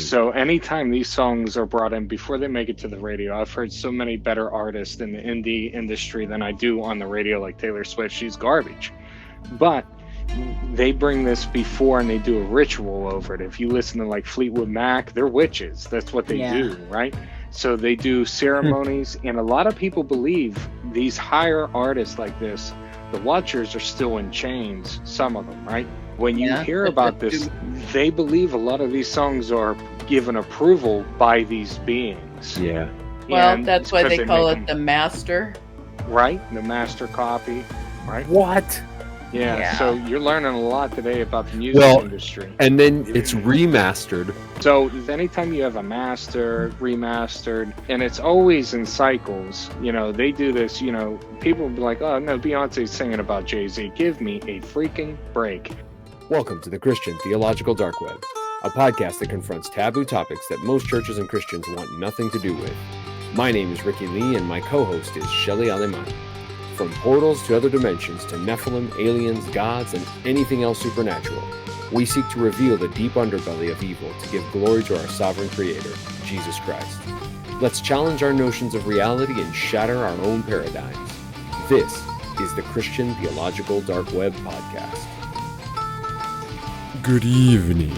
So anytime these songs are brought in before they make it to the radio, I've heard so many better artists in the indie industry than I do on the radio, like Taylor Swift. She's garbage. But they bring this before and they do a ritual over it. If you listen to like Fleetwood Mac, they're witches. That's what they do, right? So they do ceremonies, and a lot of people believe these higher artists like this, the Watchers are still in chains, some of them, right? When you hear about this, they believe a lot of these songs are given approval by these beings. Yeah. Well, that's why they call it the master. Right? The master copy, right? What? Yeah, so you're learning a lot today about the music industry. And then it's remastered. So anytime you have a master, remastered, and it's always in cycles, you know, they do this, you know, people will be like, oh, no, Beyonce's singing about Jay-Z. Give me a freaking break. Welcome to the Christian Theological Dark Web, a podcast that confronts taboo topics that most churches and Christians want nothing to do with. My name is Ricky Lee, and my co-host is Shelly Aleman. From portals to other dimensions to Nephilim, aliens, gods, and anything else supernatural, we seek to reveal the deep underbelly of evil to give glory to our sovereign creator, Jesus Christ. Let's challenge our notions of reality and shatter our own paradigms. This is the Christian Theological Dark Web podcast. Good evening.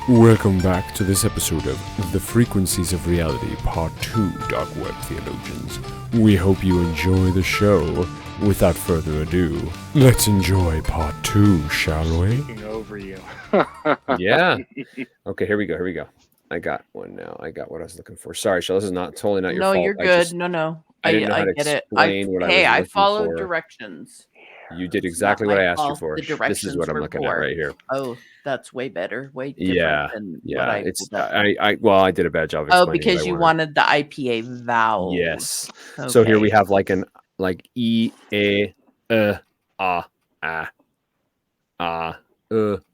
Welcome back to this episode of The Frequencies of Reality, Part 2, Dark Web Theologians. We hope you enjoy the show. Without further ado, let's enjoy Part 2, shall we? Over you. Yeah. Okay, here we go. I got one now. I got what I was looking for. Sorry, Shell, this is totally not your fault. No, you're good. No. I didn't know how to get it. I followed directions. You did exactly what I asked you for. This is what I'm looking at right here. Oh, that's way better. Way different than what I did a bad job explaining. Oh, because you wanted the IPA vowels. Yes. Okay. So here we have like E, A, A, O,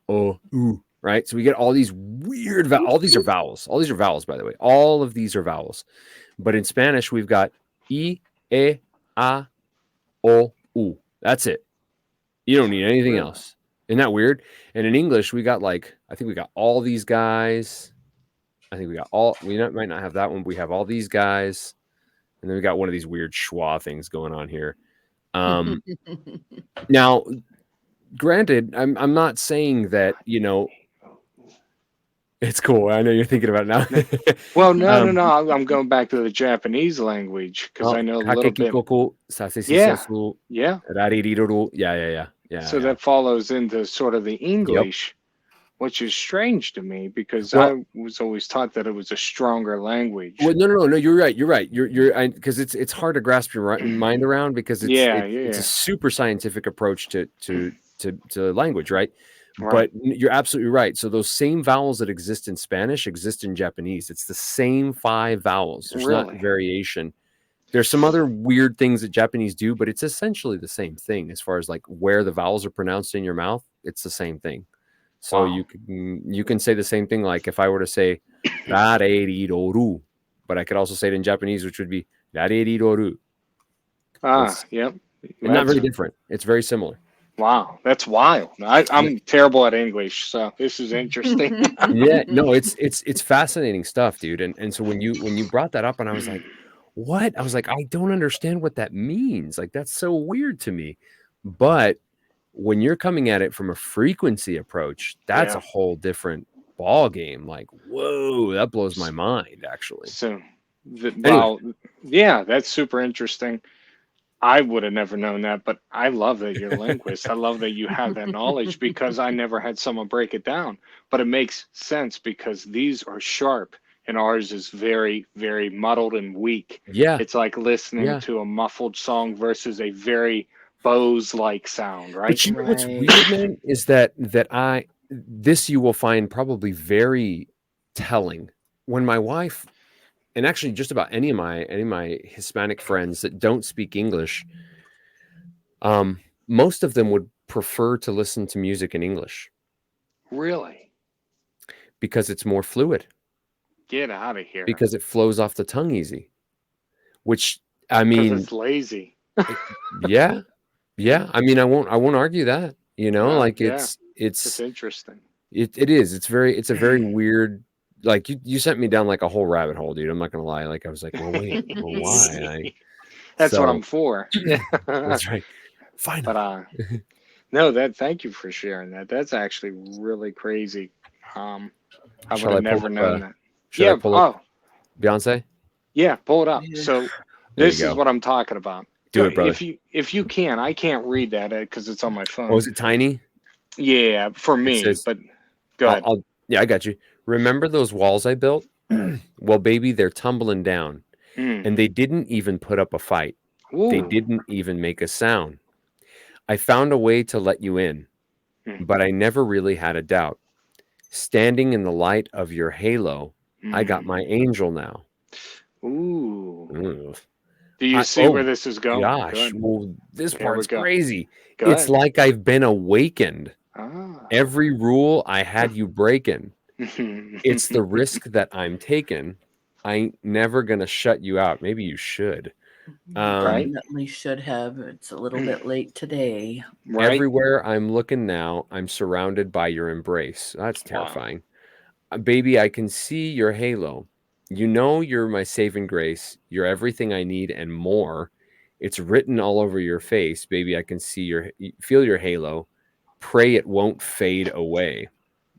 U, right? So we get all these weird all these are vowels. All these are vowels, by the way. All of these are vowels. But in Spanish, we've got E, A, O, U. That's it. You don't need anything else. Isn't that weird? And in English, we got I think we got all these guys. I think we got we might not have that one. But we have all these guys. And then we got one of these weird schwa things going on here. Now, granted, I'm not saying that, you know, it's cool. I know you're thinking about it now. Well, no. I'm going back to the Japanese language because I know a little bit. Yeah. So that follows into sort of the English, which is strange to me because I was always taught that it was a stronger language. Well, no. You're right. You're because it's hard to grasp your mind around because it's a super scientific approach to language, right? But you're absolutely right. So those same vowels that exist in Spanish exist in Japanese. It's the same 5 vowels. There's not variation. There's some other weird things that Japanese do, but it's essentially the same thing as far as like where the vowels are pronounced in your mouth. It's the same thing. So you can say the same thing. Like if I were to say "rareridoru," but I could also say it in Japanese, which would be "rareridoru." Yep. Not very different. It's very similar. Wow, that's wild. I'm terrible at English, so this is interesting. Yeah, no, it's fascinating stuff, dude. And so when you brought that up, and I was like, what? I was like, I don't understand what that means. Like that's so weird to me. But when you're coming at it from a frequency approach, that's a whole different ball game. Like, whoa, that blows my mind, actually. So, that's super interesting. I would have never known that, but I love that you're a linguist. I love that you have that knowledge because I never had someone break it down. But it makes sense because these are sharp and ours is very, very muddled and weak. Yeah. It's like listening to a muffled song versus a very Bose-like sound, right? But you know what's weird, man, is that this you will find probably very telling. When my wife, and actually just about any of my Hispanic friends that don't speak English, most of them would prefer to listen to music in English. Really? Because it's more fluid. Get out of here. Because it flows off the tongue easy. Which, I mean, because it's lazy. Yeah. I mean, I won't argue that. You know, it's interesting. It is. It's a very weird like you sent me down like a whole rabbit hole, dude. I'm not gonna lie. Like I was like, well, wait, well, why? That's what I'm for. That's right. Finally. But no, thank you for sharing that. That's actually really crazy. I would have never known that. Should I pull up Beyonce? Yeah, pull it up. So this is what I'm talking about. Do it, brother. If you can, I can't read that because it's on my phone. Oh, is it tiny? Yeah, for me. But go ahead. Yeah, I got you. Remember those walls I built? Well, baby, they're tumbling down. And they didn't even put up a fight. Ooh. They didn't even make a sound. I found a way to let you in, but I never really had a doubt. Standing in the light of your halo, I got my angel now. Ooh. Do you see where this is going? Gosh, well, this part's crazy. It's like I've been awakened. Every rule I had you breaking. It's the risk that I'm taking. I ain't never gonna shut you out. Maybe you should. Definitely should have. It's a little bit late today. Right? Everywhere I'm looking now, I'm surrounded by your embrace. That's terrifying. Baby, I can see your halo. You know you're my saving grace. You're everything I need and more. It's written all over your face. Baby, I can feel your halo. Pray it won't fade away.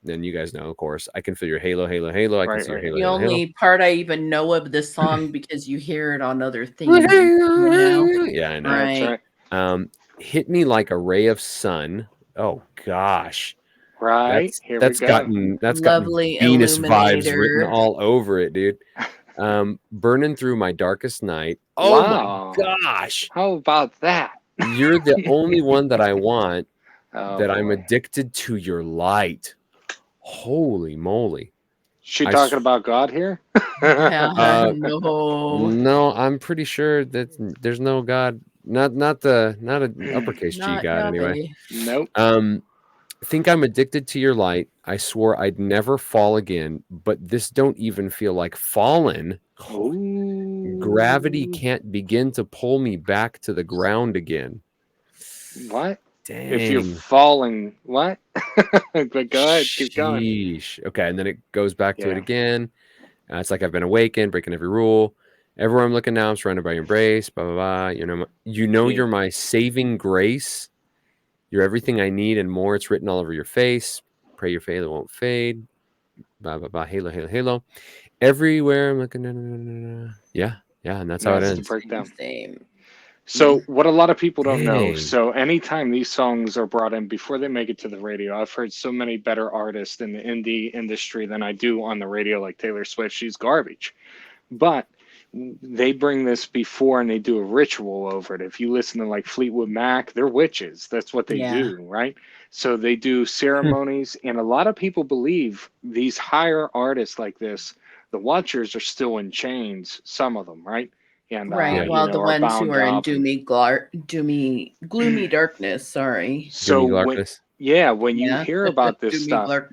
Then you guys know, of course, I can feel your halo, halo, halo. I can see your halo. The only part I even know of this song because you hear it on other things. Yeah, I know. Right. That's right. Hit me like a ray of sun. Oh gosh. Right. That's got lovely Venus vibes illuminator written all over it, dude. Burning through my darkest night. Oh my gosh. How about that? You're the only one that I want. I'm addicted to your light. Holy moly. She talking about God here? No, I'm pretty sure that there's no God. Not an uppercase G God anyway. Nope. Think I'm addicted to your light. I swore I'd never fall again, but this don't even feel like falling. Gravity can't begin to pull me back to the ground again. What? Dang. If you're falling, what? But go ahead, keep going. Okay, and then it goes back to it again. It's like I've been awakened, breaking every rule. Everywhere I'm looking now, I'm surrounded by your embrace. Blah blah blah. You know, you're my saving grace. You're everything I need and more. It's written all over your face. Pray your halo won't fade. Blah blah blah. Halo, halo, halo. Everywhere I'm looking. Yeah, and that's how it ends. So what a lot of people don't know, so anytime these songs are brought in before they make it to the radio, I've heard so many better artists in the indie industry than I do on the radio, like Taylor Swift. She's garbage. But they bring this before and they do a ritual over it. If you listen to like Fleetwood Mac, they're witches. That's what they do, right? So they do ceremonies, and a lot of people believe these higher artists like this, the Watchers are still in chains, some of them, right? And while the ones who are in gloomy darkness, sorry. So when you hear about this stuff,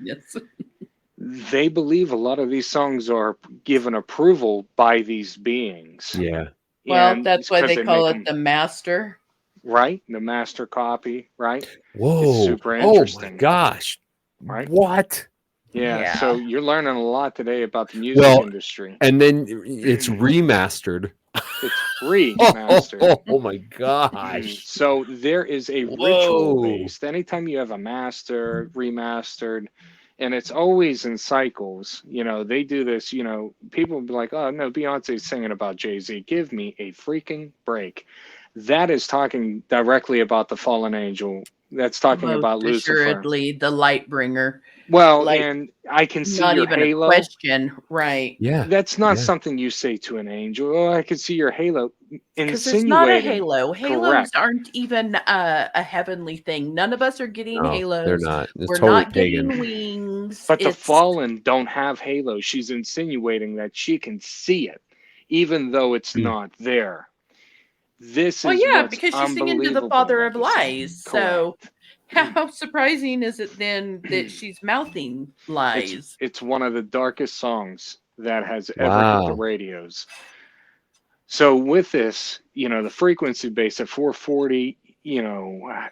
they believe a lot of these songs are given approval by these beings. Yeah. Well, that's why they call it the master. Right? The master copy, right? Whoa. It's super interesting. Oh my gosh. Right? What? Yeah. So you're learning a lot today about the music industry. And then it's remastered. It's remastered. Oh my gosh. So there is a ritual based. Anytime you have a master, remastered, and it's always in cycles, they do this, people will be like, oh no, Beyonce's singing about Jay-Z. Give me a freaking break. That is talking directly about the fallen angel. That's talking about Lucifer. Assuredly, the light bringer. Well, and I can see your halo. A question, right? Yeah, that's not something you say to an angel. Oh, I can see your halo. Because it's not a halo. Halos aren't even a heavenly thing. None of us are getting halos. They're not. We're not getting wings. But the fallen don't have halos. She's insinuating that she can see it, even though it's not there. This is because she's singing to the father of lies. So how surprising is it then that she's mouthing lies? It's one of the darkest songs that has ever hit the radios. So with this, the frequency base at 440,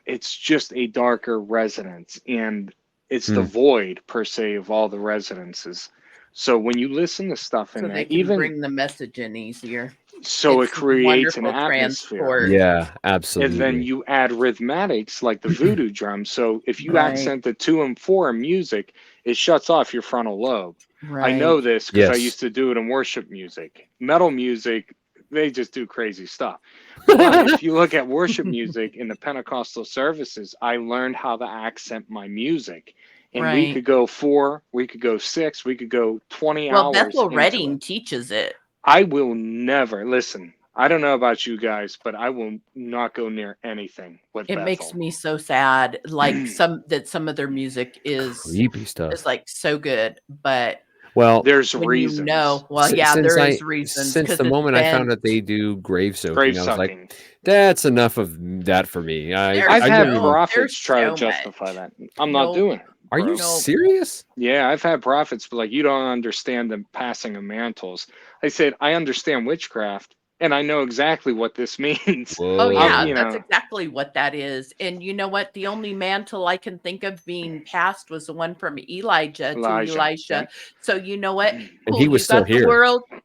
it's just a darker resonance, and it's the void per se of all the resonances. So when you listen to stuff in so there, they can bring the message in easier. So it's it creates an wonderful atmosphere. transport. Yeah, absolutely. And then you add rhythmatics like the voodoo drum. So if you Right. accent the 2 and 4 in music, it shuts off your frontal lobe. Right. I know this because I Yes. used to do it in worship music. Metal music, they just do crazy stuff. But if you look at worship music in the Pentecostal services, I learned how to accent my music. And we Right. could go 4, we could go 6, we could go 20 Well, hours. Bethel into Redding it. teaches it. I will never listen. I don't know about you guys, but I will not go near anything with It Bethel. makes me so sad. Like some of their music is creepy stuff. It's like so good, but well, there's when reasons. you know, well, yeah, there is reasons. Since the moment I found out they do grave soaking, I was like, that's enough of that for me. I've had prophets try to justify that. I'm not doing it. Are you serious? Yeah, I've had prophets, but like, you don't understand the passing of mantles. I said, I understand witchcraft, and I know exactly what this means. Oh yeah, that's exactly what that is. And you know what? The only mantle I can think of being passed was the one from Elijah to Elisha. Yeah. So you know what? And cool. he was still here.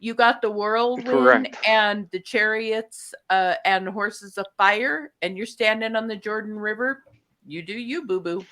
You got the whirlwind Correct. and the chariots and horses of fire, and you're standing on the Jordan River. You do you, boo-boo.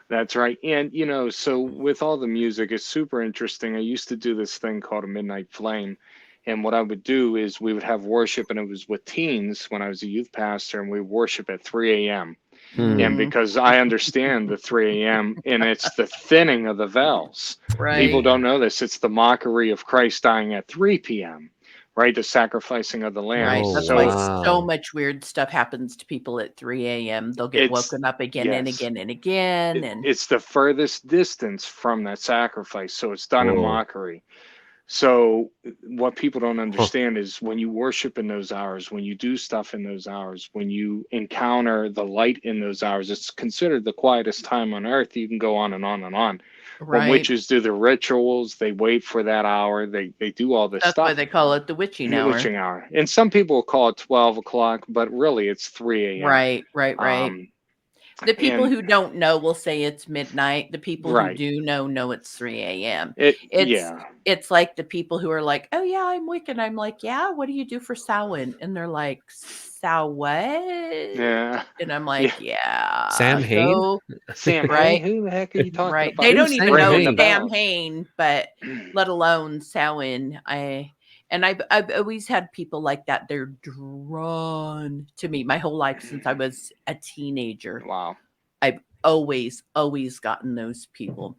That's right. And, you know, so with all the music, it's super interesting. I used to do this thing called a Midnight Flame. And what I would do is we would have worship, and it was with teens when I was a youth pastor, and we worship at 3 a.m. And because I understand the 3 a.m., and it's the thinning of the veils. Right. People don't know this. It's the mockery of Christ dying at 3 p.m., right? The sacrificing of the lamb. Right. That's why so much weird stuff happens to people at 3 a.m. They'll get woken up again and again and again. And it's the furthest distance from that sacrifice. So it's done in mockery. So what people don't understand is when you worship in those hours, when you do stuff in those hours, when you encounter the light in those hours, it's considered the quietest time on earth. You can go on and on and on. Right. When witches do the rituals, they wait for that hour. They do all this stuff. That's why they call it the witching hour. Witching hour. And some people will call it 12 o'clock, but really it's 3 a.m. Right. The people who don't know will say it's midnight. The people who do know it's 3 a.m. It's like the people who are like, oh yeah, I'm Wiccan. I'm like, yeah, what do you do for Samhain? And they're like, what? Yeah. And I'm like, yeah. Sam Hain? Sam Hain? Who the heck are you talking about? They don't even know Sam Hain, but let alone Samhain. I've always had people like that. They're drawn to me my whole life since I was a teenager. Wow. I've always gotten those people.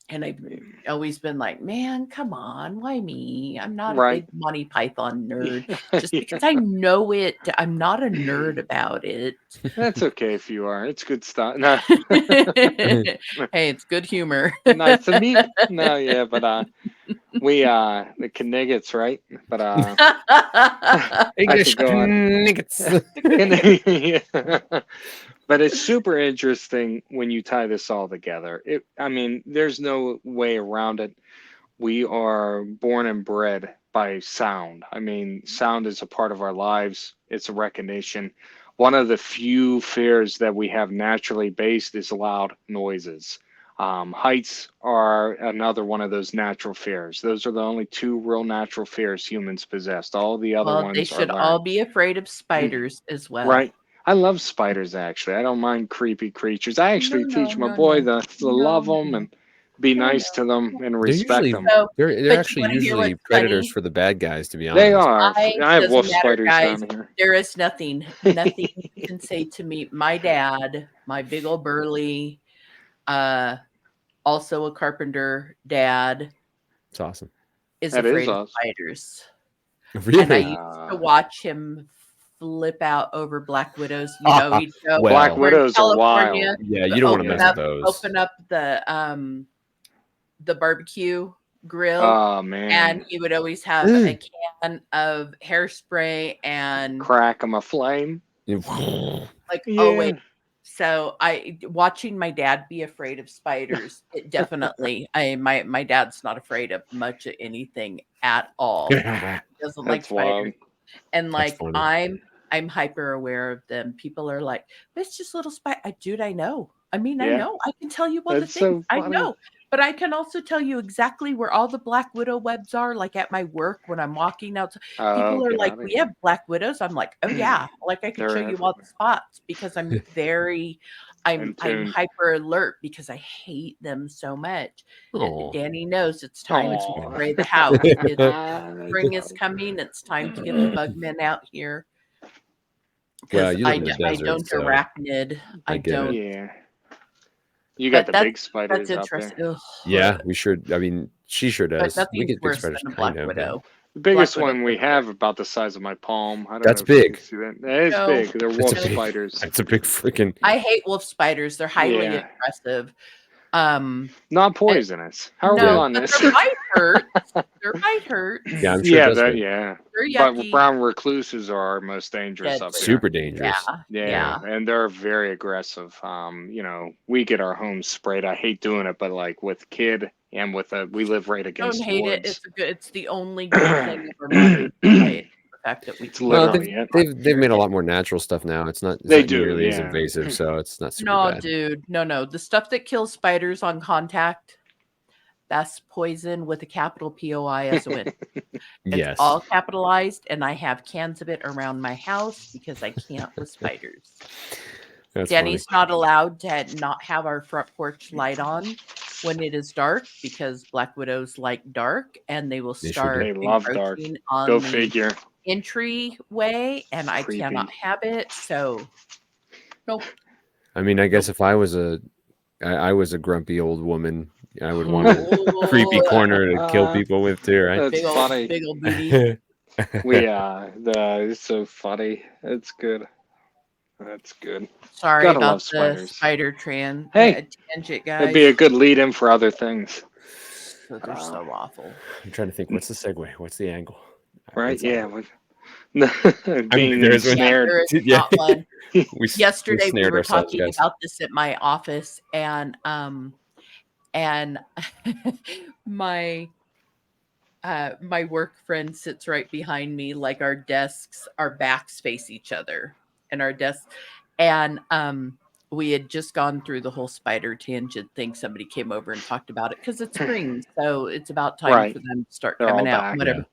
And I've always been like, man, come on, why me? I'm not a big Monty Python nerd. Just because I know it, I'm not a nerd about it. That's okay if you are. It's good stuff. No. Hey, it's good humor. Nice to meet. No, yeah, but we the Kniggets, right? But English Kniggets. But it's super interesting when you tie this all together. I mean, there's no way around it. We are born and bred by sound. I mean, sound is a part of our lives. It's a recognition. One of the few fears that we have naturally based is loud noises. Heights are another one of those natural fears. Those are the only two real natural fears humans possess. All the other ones they should all be afraid of spiders as well. Right. I love spiders, actually. I don't mind creepy creatures. I actually teach my boy to love them and be nice to them and respect them. They're actually usually predators for the bad guys, to be honest. They are. I have wolf spiders down here. There is nothing you can say to me. My dad, my big old burly, also a carpenter dad. It's awesome. Is afraid of spiders. Really? And I used to watch him flip out over black widows. You know, he'd go black widows are wild. Yeah, you don't want to mess with those. Open up the barbecue grill. Oh man! And he would always have a can of hairspray and crack him a flame. Always. So watching my dad be afraid of spiders, it definitely. My dad's not afraid of much of anything at all. He doesn't like spiders. And I'm hyper aware of them. People are like, but it's just little spider. Dude, I know. I mean, I know. I can tell you what the thing. I know. But I can also tell you exactly where all the black widow webs are, like at my work when I'm walking out. People are like, we have black widows. I'm like, oh yeah. Like I could show you all the spots because I'm I'm hyper alert because I hate them so much. Danny knows it's time to spray the house. Spring is coming. It's time to get the bug men out here. Because I don't arachnid. I don't. Yeah. You got the big spiders out there. Ugh. Yeah, we sure. I mean, she sure does. But we get big worse spiders, than a black widow. The biggest one we have about the size of my palm. I don't That's know if big. You see that. That is big. They're wolf spiders. That's a big freaking. I hate wolf spiders. They're highly aggressive. Not poisonous. How are we on this? Their bite hurts. Their bite hurts. Yeah, I'm sure. They're yucky. But brown recluses are our most dangerous up here. Super dangerous. Yeah, and they're very aggressive. You know, we get our homes sprayed. I hate doing it, but like with kid and with we live right against. Don't hate woods. it. It's the only good thing ever made. The fact that we they've made a lot more natural stuff now. It's not nearly as invasive, so it's not super bad. Dude, no. The stuff that kills spiders on contact, that's poison with a capital POI as a win. It's all capitalized, and I have cans of it around my house because I can't with spiders. Danny's not allowed to not have our front porch light on when it is dark because black widows like dark, and they will start. They love dark. On Go figure. Entryway, and I cannot have it. So, nope. I mean, I guess if I was a grumpy old woman, I would want a creepy corner to kill people with too, right? That's funny. Big old booty. It's so funny. It's good. That's good. Sorry about the spider tangent, guys. It'd be a good lead-in for other things. They're so awful. I'm trying to think. What's the segue? What's the angle? Right? Yeah. Being ensnared. Yesterday we were talking about this at my office, and my work friend sits right behind me, like our backs face each other, and our desks, and we had just gone through the whole spider tangent thing. Somebody came over and talked about it because it's spring, so it's about time for them to start coming out. Back, whatever. Yeah.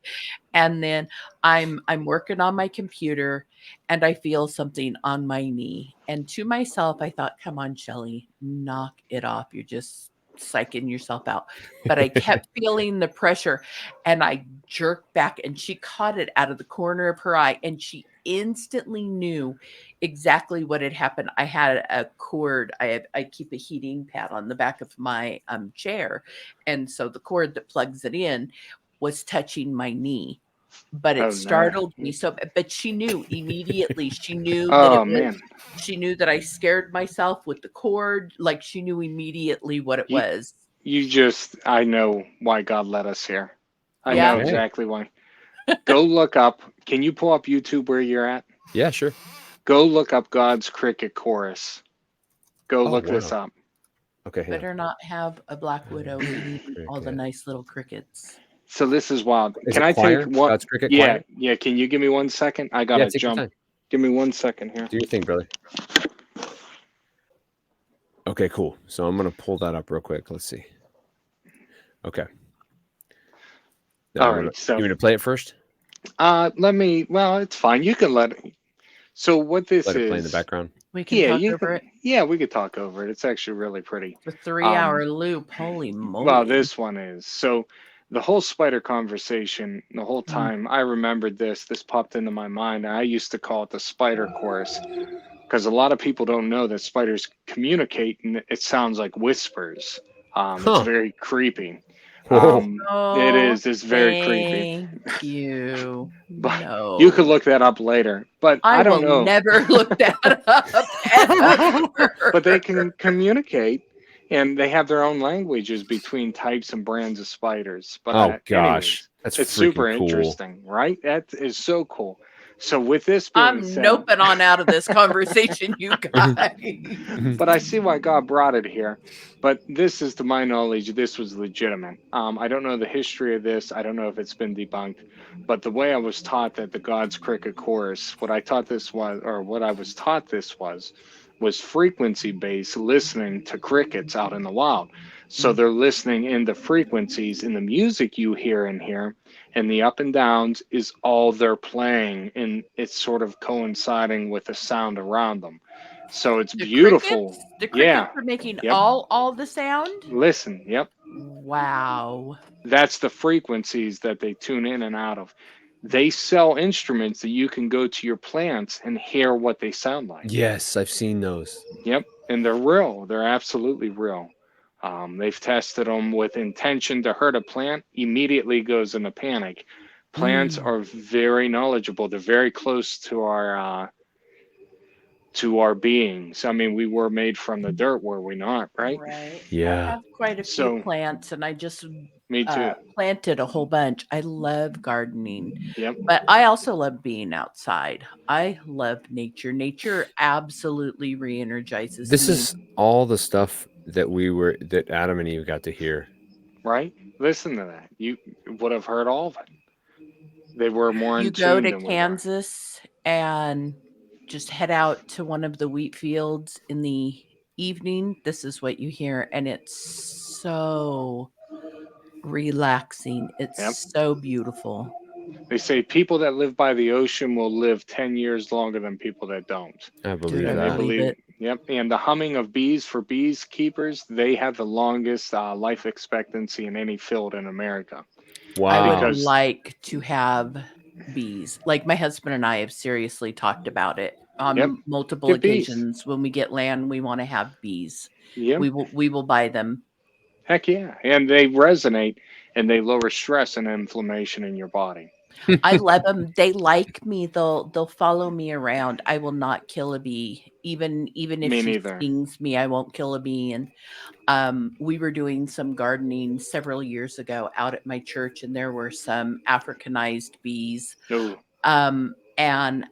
And then I'm working on my computer, and I feel something on my knee. And to myself, I thought, "Come on, Shelly, knock it off. You're just psyching yourself out." But I kept feeling the pressure, and I jerked back, and she caught it out of the corner of her eye, and she instantly knew exactly what had happened. I had a cord. I keep a heating pad on the back of my chair, and so the cord that plugs it in was touching my knee, but it startled me. So, but she knew immediately. She knew. She knew that I scared myself with the cord. Like she knew immediately what it was. I know why God led us here. I know exactly why. Go look up. Can you pull up YouTube where you're at? Yeah, sure. Go look up God's Cricket Chorus. Go look this up. Okay. Better not have a black widow eating all the nice little crickets. So this is wild. Can I take one? God's Cricket Choir? Yeah. Can you give me 1 second? I gotta jump. Give me 1 second here. Do your thing, brother. Okay, cool. So I'm gonna pull that up real quick. Let's see. Okay. All right. So you want to play it first? Well, it's fine. You can let it. So what this let is? It play in the background. We can talk over it. Yeah, we could talk over it. It's actually really pretty. The 3-hour loop. Holy moly! Well, this one is so. The whole spider conversation, the whole time, I remembered this. This popped into my mind. I used to call it the spider chorus because a lot of people don't know that spiders communicate, and it sounds like whispers. It's very creepy. It is. It's very creepy. Thank you. But you could look that up later. But I don't know. I will never look that up. Ever. But they can communicate, and they have their own languages between types and brands of spiders. But gosh, it's super interesting, right? That is so cool. So with this being said, noping on out of this conversation, you guys. But I see why God brought it here. But this is, to my knowledge, this was legitimate. I don't know the history of this. I don't know if it's been debunked. But the way I was taught that the God's Cricket Chorus, what I was taught this was, was frequency based, listening to crickets out in the wild. So they're listening in the frequencies, in the music you hear in here, and the up and downs is all they're playing, and it's sort of coinciding with the sound around them. So it's beautiful. The crickets are making all the sound? Listen, yep. Wow. That's the frequencies that they tune in and out of. They sell instruments that you can go to your plants and hear what they sound like. Yes, I've seen those. Yep, and they're real. They're absolutely real. They've tested them with intention to hurt a plant, immediately goes into panic. Plants are very knowledgeable. They're very close to our beings. I mean, we were made from the dirt, were we not? Right? Right. Yeah. I have quite a few plants, and I just me too. Planted a whole bunch. I love gardening. Yep. But I also love being outside. I love nature. Nature absolutely re-energizes This me. is all the stuff that Adam and Eve got to hear. Right? Listen to that. You would have heard all of it. They were more in tune. You go to Kansas and just head out to one of the wheat fields in the evening. This is what you hear, and it's so relaxing. It's so beautiful. They say people that live by the ocean will live 10 years longer than people that don't. I believe that. They believe it. Yep. And the humming of bees, for bees keepers, they have the longest life expectancy in any field in America. Wow. I would like to have bees. Like, my husband and I have seriously talked about it on multiple occasions. Bees. When we get land, we want to have bees. Yep. We will buy them. Heck yeah. And they resonate, and they lower stress and inflammation in your body. I love them. They like me. They'll follow me around. I will not kill a bee. Even if she stings me, I won't kill a bee. And we were doing some gardening several years ago out at my church, and there were some Africanized bees. Ooh. And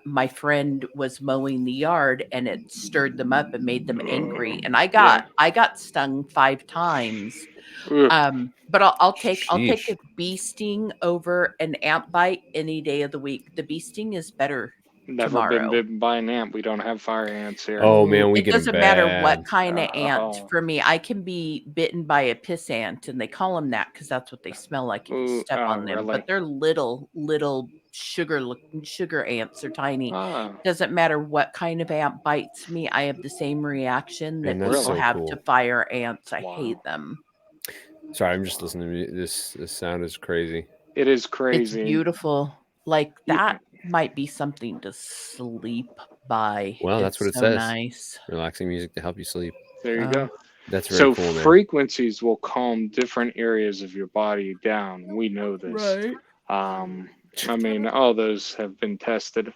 my friend was mowing the yard, and it stirred them up and made them angry. And I got stung 5 times. But I'll take a bee sting over an ant bite any day of the week. The bee sting is better. Never been bitten by an ant. We don't have fire ants here. Oh man, it doesn't matter what kind of ant. For me, I can be bitten by a piss ant, and they call them that because that's what they smell like if you step on them. Really? But they're little sugar ants. Are tiny. Doesn't matter what kind of ant bites me. I have the same reaction that people have to fire ants. I hate them. Sorry, I'm just listening to this. This sound is crazy. It is crazy. It's beautiful. Like that might be something to sleep by. Well, that's what it says. Nice. Relaxing music to help you sleep. There you go. That's very cool, man. Frequencies will calm different areas of your body down. We know this. Right. I mean, all those have been tested.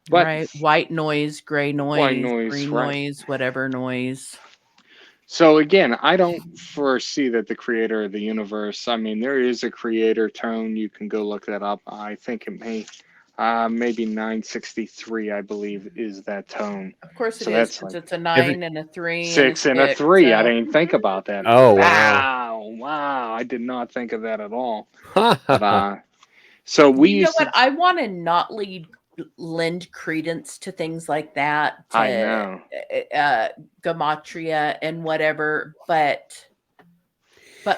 But right. White noise, gray noise, green noise, whatever noise. So again, I don't foresee that the creator of the universe, I mean, there is a creator tone. You can go look that up. I think it maybe 963, I believe, is that tone. Of course it is, because it's a 9 and a 3. 6 and a 3. So. I didn't think about that. Oh, wow. Wow. I did not think of that at all. But, so we used what? I want to not lend credence to things like that. I know. Gematria and whatever, but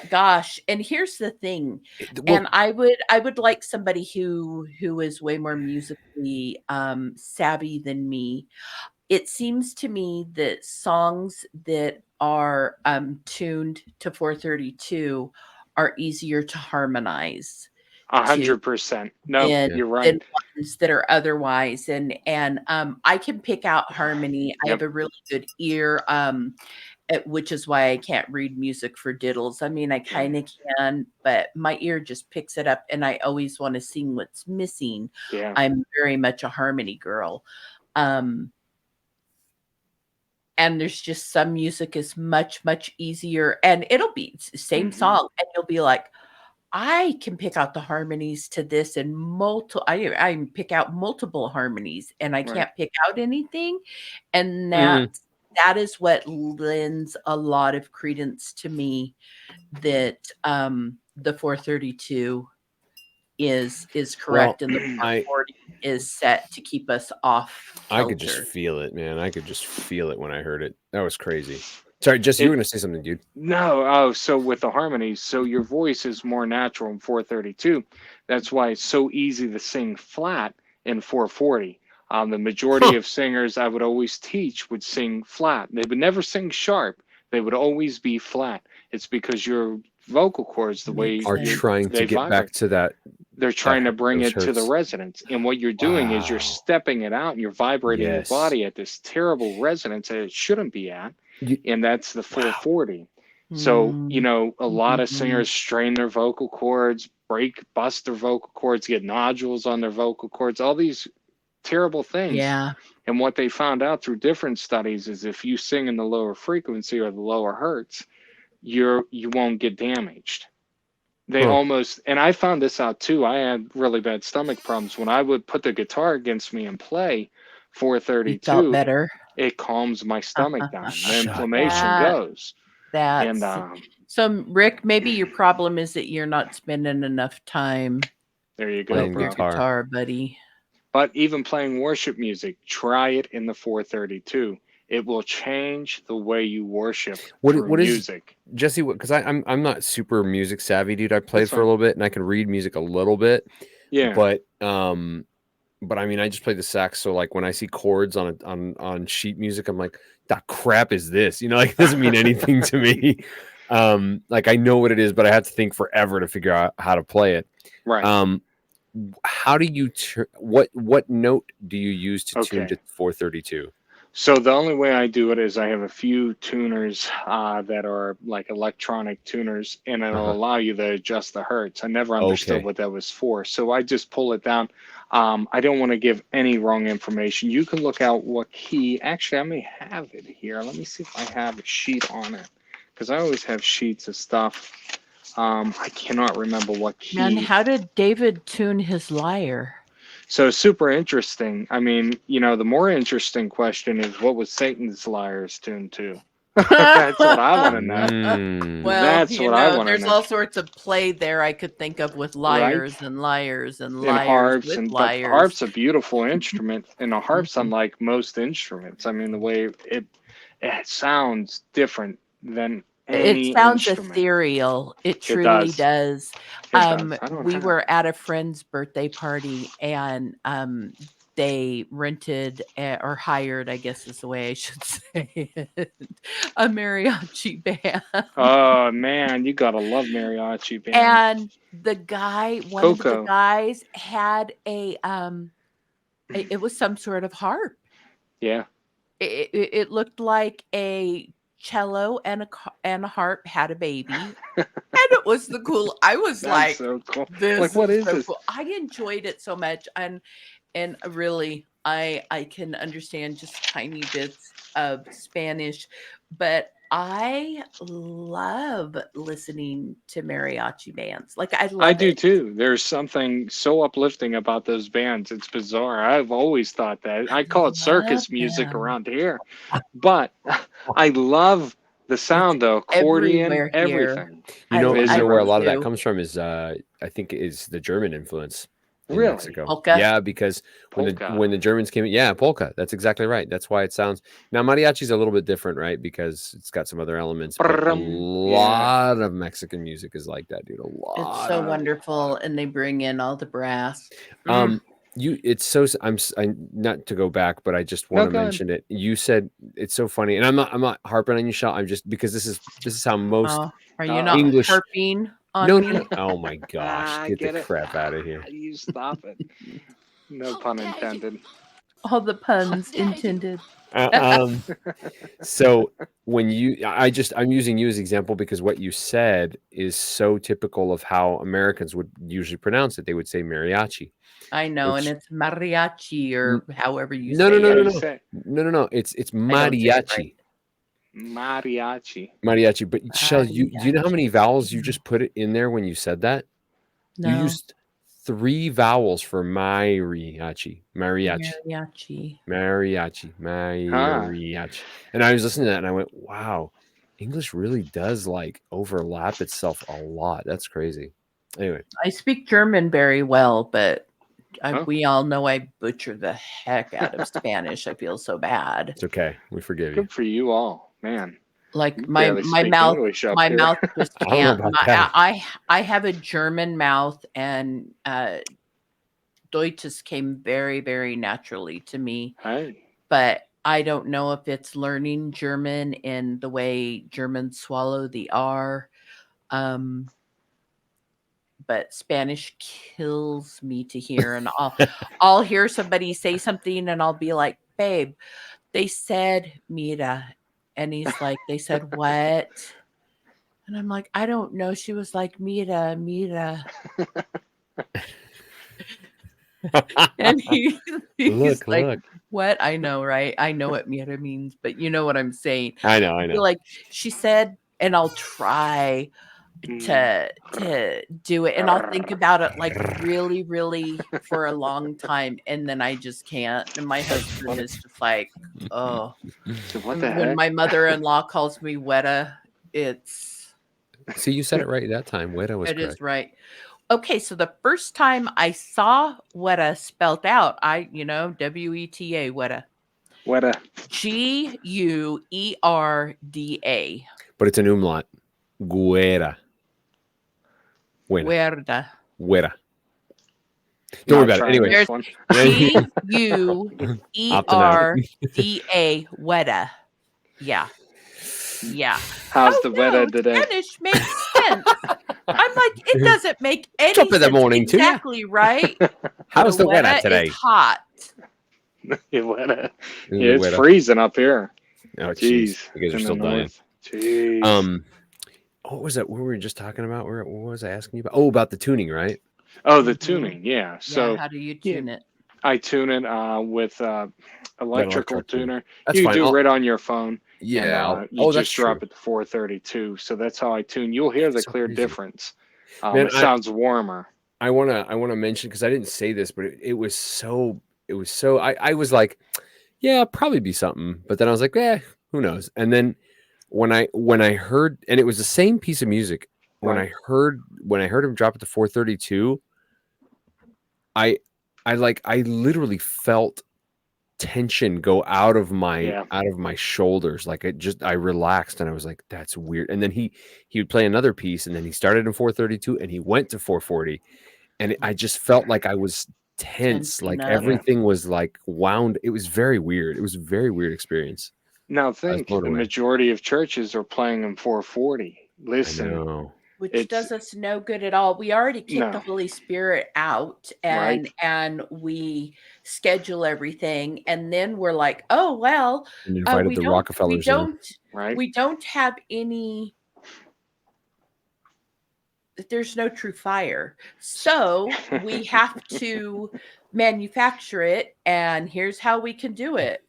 gosh, and here's the thing. And I would like somebody who is way more musically savvy than me. It seems to me that songs that are tuned to 432 are easier to harmonize. 100%. No, you're right. Than ones that are otherwise, and I can pick out harmony. I have a really good ear, which is why I can't read music for diddles. I mean, I kind of can, but my ear just picks it up, and I always want to sing what's missing. Yeah. I'm very much a harmony girl. And there's just some music is much, much easier, and it'll be the same song, and you'll be like, I can pick out the harmonies to this and I pick out multiple harmonies, and I can't pick out anything. And that is what lends a lot of credence to me that the 432 is correct and the 440 is set to keep us off kilter. I could just feel it, man. I could just feel it when I heard it. That was crazy. Sorry, Jesse, you were going to say something, dude. No. So with the harmonies, so your voice is more natural in 432. That's why it's so easy to sing flat in 440. The majority of singers I would always teach would sing flat. They would never sing sharp. They would always be flat. It's because your vocal cords, the way are trying to get back to that. They're trying to bring it to the resonance. And what you're doing is you're stepping it out and you're vibrating your body at this terrible resonance that it shouldn't be at. And that's the 440. So, a lot of singers strain their vocal cords, bust their vocal cords, get nodules on their vocal cords, all these terrible things. Yeah. And what they found out through different studies is if you sing in the lower frequency or the lower hertz, you won't get damaged. They almost, and I found this out too. I had really bad stomach problems when I would put the guitar against me and play 432. You felt better. It calms my stomach down. The inflammation goes. So, Rick, maybe your problem is that you're not spending enough time. There you go, playing guitar, buddy. But even playing worship music, try it in the 432. It will change the way you worship what music. Jesse, because I'm not super music savvy, dude. I played for a little bit and I can read music a little bit. Yeah. But I mean, I just play the sax. So like when I see chords on sheet music, I'm like, that crap is this? Like it doesn't mean anything to me. Like I know what it is, but I have to think forever to figure out how to play it. Right. How do you what note do you use to tune to 432? So the only way I do it is I have a few tuners that are like electronic tuners, and it'll allow you to adjust the hertz. I never understood what that was for, so I just pull it down. I don't want to give any wrong information. You can look out what key. Actually, I may have it here. Let me see if I have a sheet on it, because I always have sheets of stuff. I cannot remember what key. Man, how did David tune his lyre? So super interesting. I mean, the more interesting question is what was Satan's lyres tuned to? That's what I want to know. Well, that's what I want to know. There's all sorts of play there I could think of with lyres and lyres and lyres harps with and lyres. Harp's a beautiful instrument, and a harp's unlike most instruments. I mean, the way it sounds different than any it sounds instrument. Ethereal. It truly does. We were at a friend's birthday party, and they rented or hired, I guess is the way I should say it, a mariachi band. Oh man, you gotta love mariachi band. And the guy, one of the guys, had a it was some sort of harp. Yeah. It looked like a cello and a harp had a baby, and it was the cool. I was like, so cool. This like, what is so this? Cool. I enjoyed it so much, and really, I can understand just tiny bits of Spanish, but I love listening to mariachi bands. Like I do too. There's something so uplifting about those bands. It's bizarre. I've always thought that. I call it circus music around here, but I love the sound, the accordion, everything. You know where a lot of that comes from is I think is the German influence. Really? Mexico. Polka? Yeah, because when the Germans came in, polka. That's exactly right. That's why it sounds. Now mariachi's a little bit different, right? Because it's got some other elements. But a lot of Mexican music is like that, dude. A lot. It's so wonderful, and they bring in all the brass. It's so. I'm not to go back, but I just want to mention it. You said it's so funny, and I'm not harping on you, Shaw. I'm just because this is how most. Are you not English harping? No. Oh my gosh! Get the crap out of here! You stop it. No pun intended. All the puns intended. So when I'm using you as an example because what you said is so typical of how Americans would usually pronounce it. They would say mariachi. I know, and it's mariachi or however you say it. No. It's mariachi. Mariachi. But Shell, you know how many vowels you just put it in there when you said that? No. You used 3 vowels for mariachi. And I was listening to that and I went, wow, English really does like overlap itself a lot. That's crazy. Anyway. I speak German very well, but We all know I butcher the heck out of Spanish. I feel so bad. It's okay. We forgive you. Good for you all, man. Like my mouth just can't. I have a German mouth, and Deutsch came very, very naturally to me. Hey. But I don't know if it's learning German in the way Germans swallow the R. But Spanish kills me to hear, and I'll hear somebody say something, and I'll be like, "Babe, they said mira," and he's like, "They said what?" And I'm like, "I don't know." She was like, "Mira, mira." And he's look, like, look. "What?" I know, right? I know what mira means, but you know what I'm saying. I know. Like she said, and I'll try to do it, and I'll think about it like really, really for a long time, and then I just can't. And my husband is just like, "Oh, what the heck?" When my mother-in-law calls me Weta, it's. See, you said it right that time. Weta was correct. It is right. Okay, so the first time I saw Weta spelled out, WETA, Weta. Weta. Guerda. But it's an umlaut. Guerda. Guerda. Don't worry about it. Anyway. Guerda. Weta. Yeah. How's the weather today? Spanish makes sense. I'm like, it doesn't make any Top of the sense. morning Exactly too. Right. How's the weather today? It's hot. It's freezing up here. Oh, jeez. You guys are still dying. Jeez. What was that? What were we just talking about? What was I asking you about? Oh, about the tuning, right? Oh, the tuning. Yeah. So how do you tune it? I tune it with electrical tuner. That's you fine. do right on your phone. Yeah. And, you just drop it to 432. So that's how I tune. You'll hear the clear difference. It sounds warmer. I wanna mention, because I didn't say this, but it was so I was like, yeah, probably be something. But then I was like, who knows? And then when I heard, and it was the same piece of music, when I heard him drop it to 432, I literally felt tension go out of my shoulders. Like I relaxed, and I was like, that's weird. And then he would play another piece, and then he started in 432 and he went to 440, and I just felt like I was tense, like everything was like wound. It was very weird. It was a very weird experience. Now think, the majority of churches are playing in 440. Listen, which does us no good at all. We already kicked the Holy Spirit out, and we schedule everything, and then we're like, oh well, and invited the Rockefellers we don't have any. There's no true fire, so we have to manufacture it, and here's how we can do it.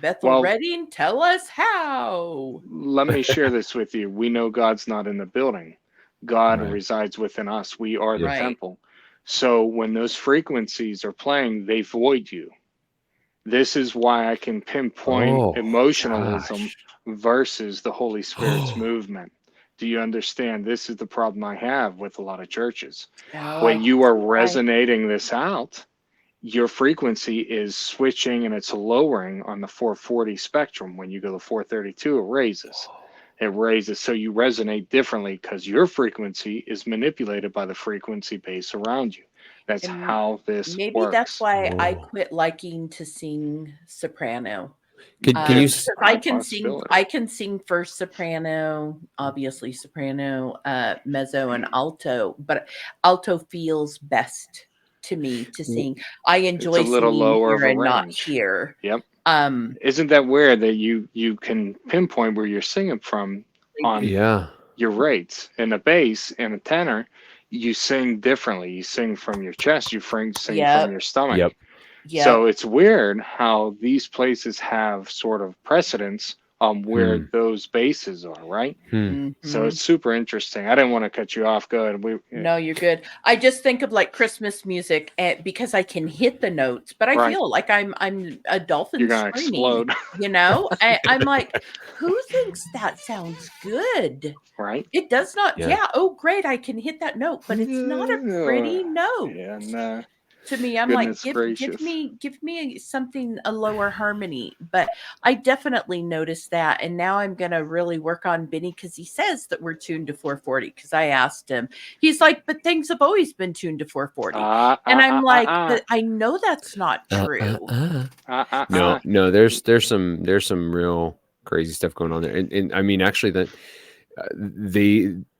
Bethel Redding, tell us how. Let me share this with you. We know God's not in the building. God resides within us. We are the temple. So when those frequencies are playing, they void you. This is why I can pinpoint emotionalism versus the Holy Spirit's movement. Do you understand? This is the problem I have with a lot of churches. When you are resonating this out, your frequency is switching and it's lowering on the 440 spectrum. When you go to 432, it raises. It raises, so you resonate differently because your frequency is manipulated by the frequency base around you. That's how this works. Maybe that's why I quit liking to sing soprano. Can you? I can sing first soprano, obviously soprano, mezzo, and alto. But alto feels best to me to sing. I enjoy it's a little singing lower here of a and range. not here. Yep. Isn't that weird that you can pinpoint where you're singing from on your rates? In a bass and a tenor, you sing differently. You sing from your chest. You sing from your stomach. Yep. So it's weird how these places have sort of precedence on where those bases are, right? So it's super interesting. I didn't want to cut you off. Go ahead. No, you're good. I just think of like Christmas music because I can hit the notes, but I feel like I'm a dolphin. You're gonna explode. You know, I'm like, who thinks that sounds good? Right? It does not. Yeah. Oh, great! I can hit that note, but it's not a pretty note. Yeah. Nah. to me, I'm Goodness like, gracious. give me something, a lower harmony. But I definitely noticed that. And now I'm going to really work on Benny because he says that we're tuned to 440. Because I asked him, he's like, but things have always been tuned to 440. And I'm like, I know that's not true. No, there's some real crazy stuff going on there. And I mean, actually that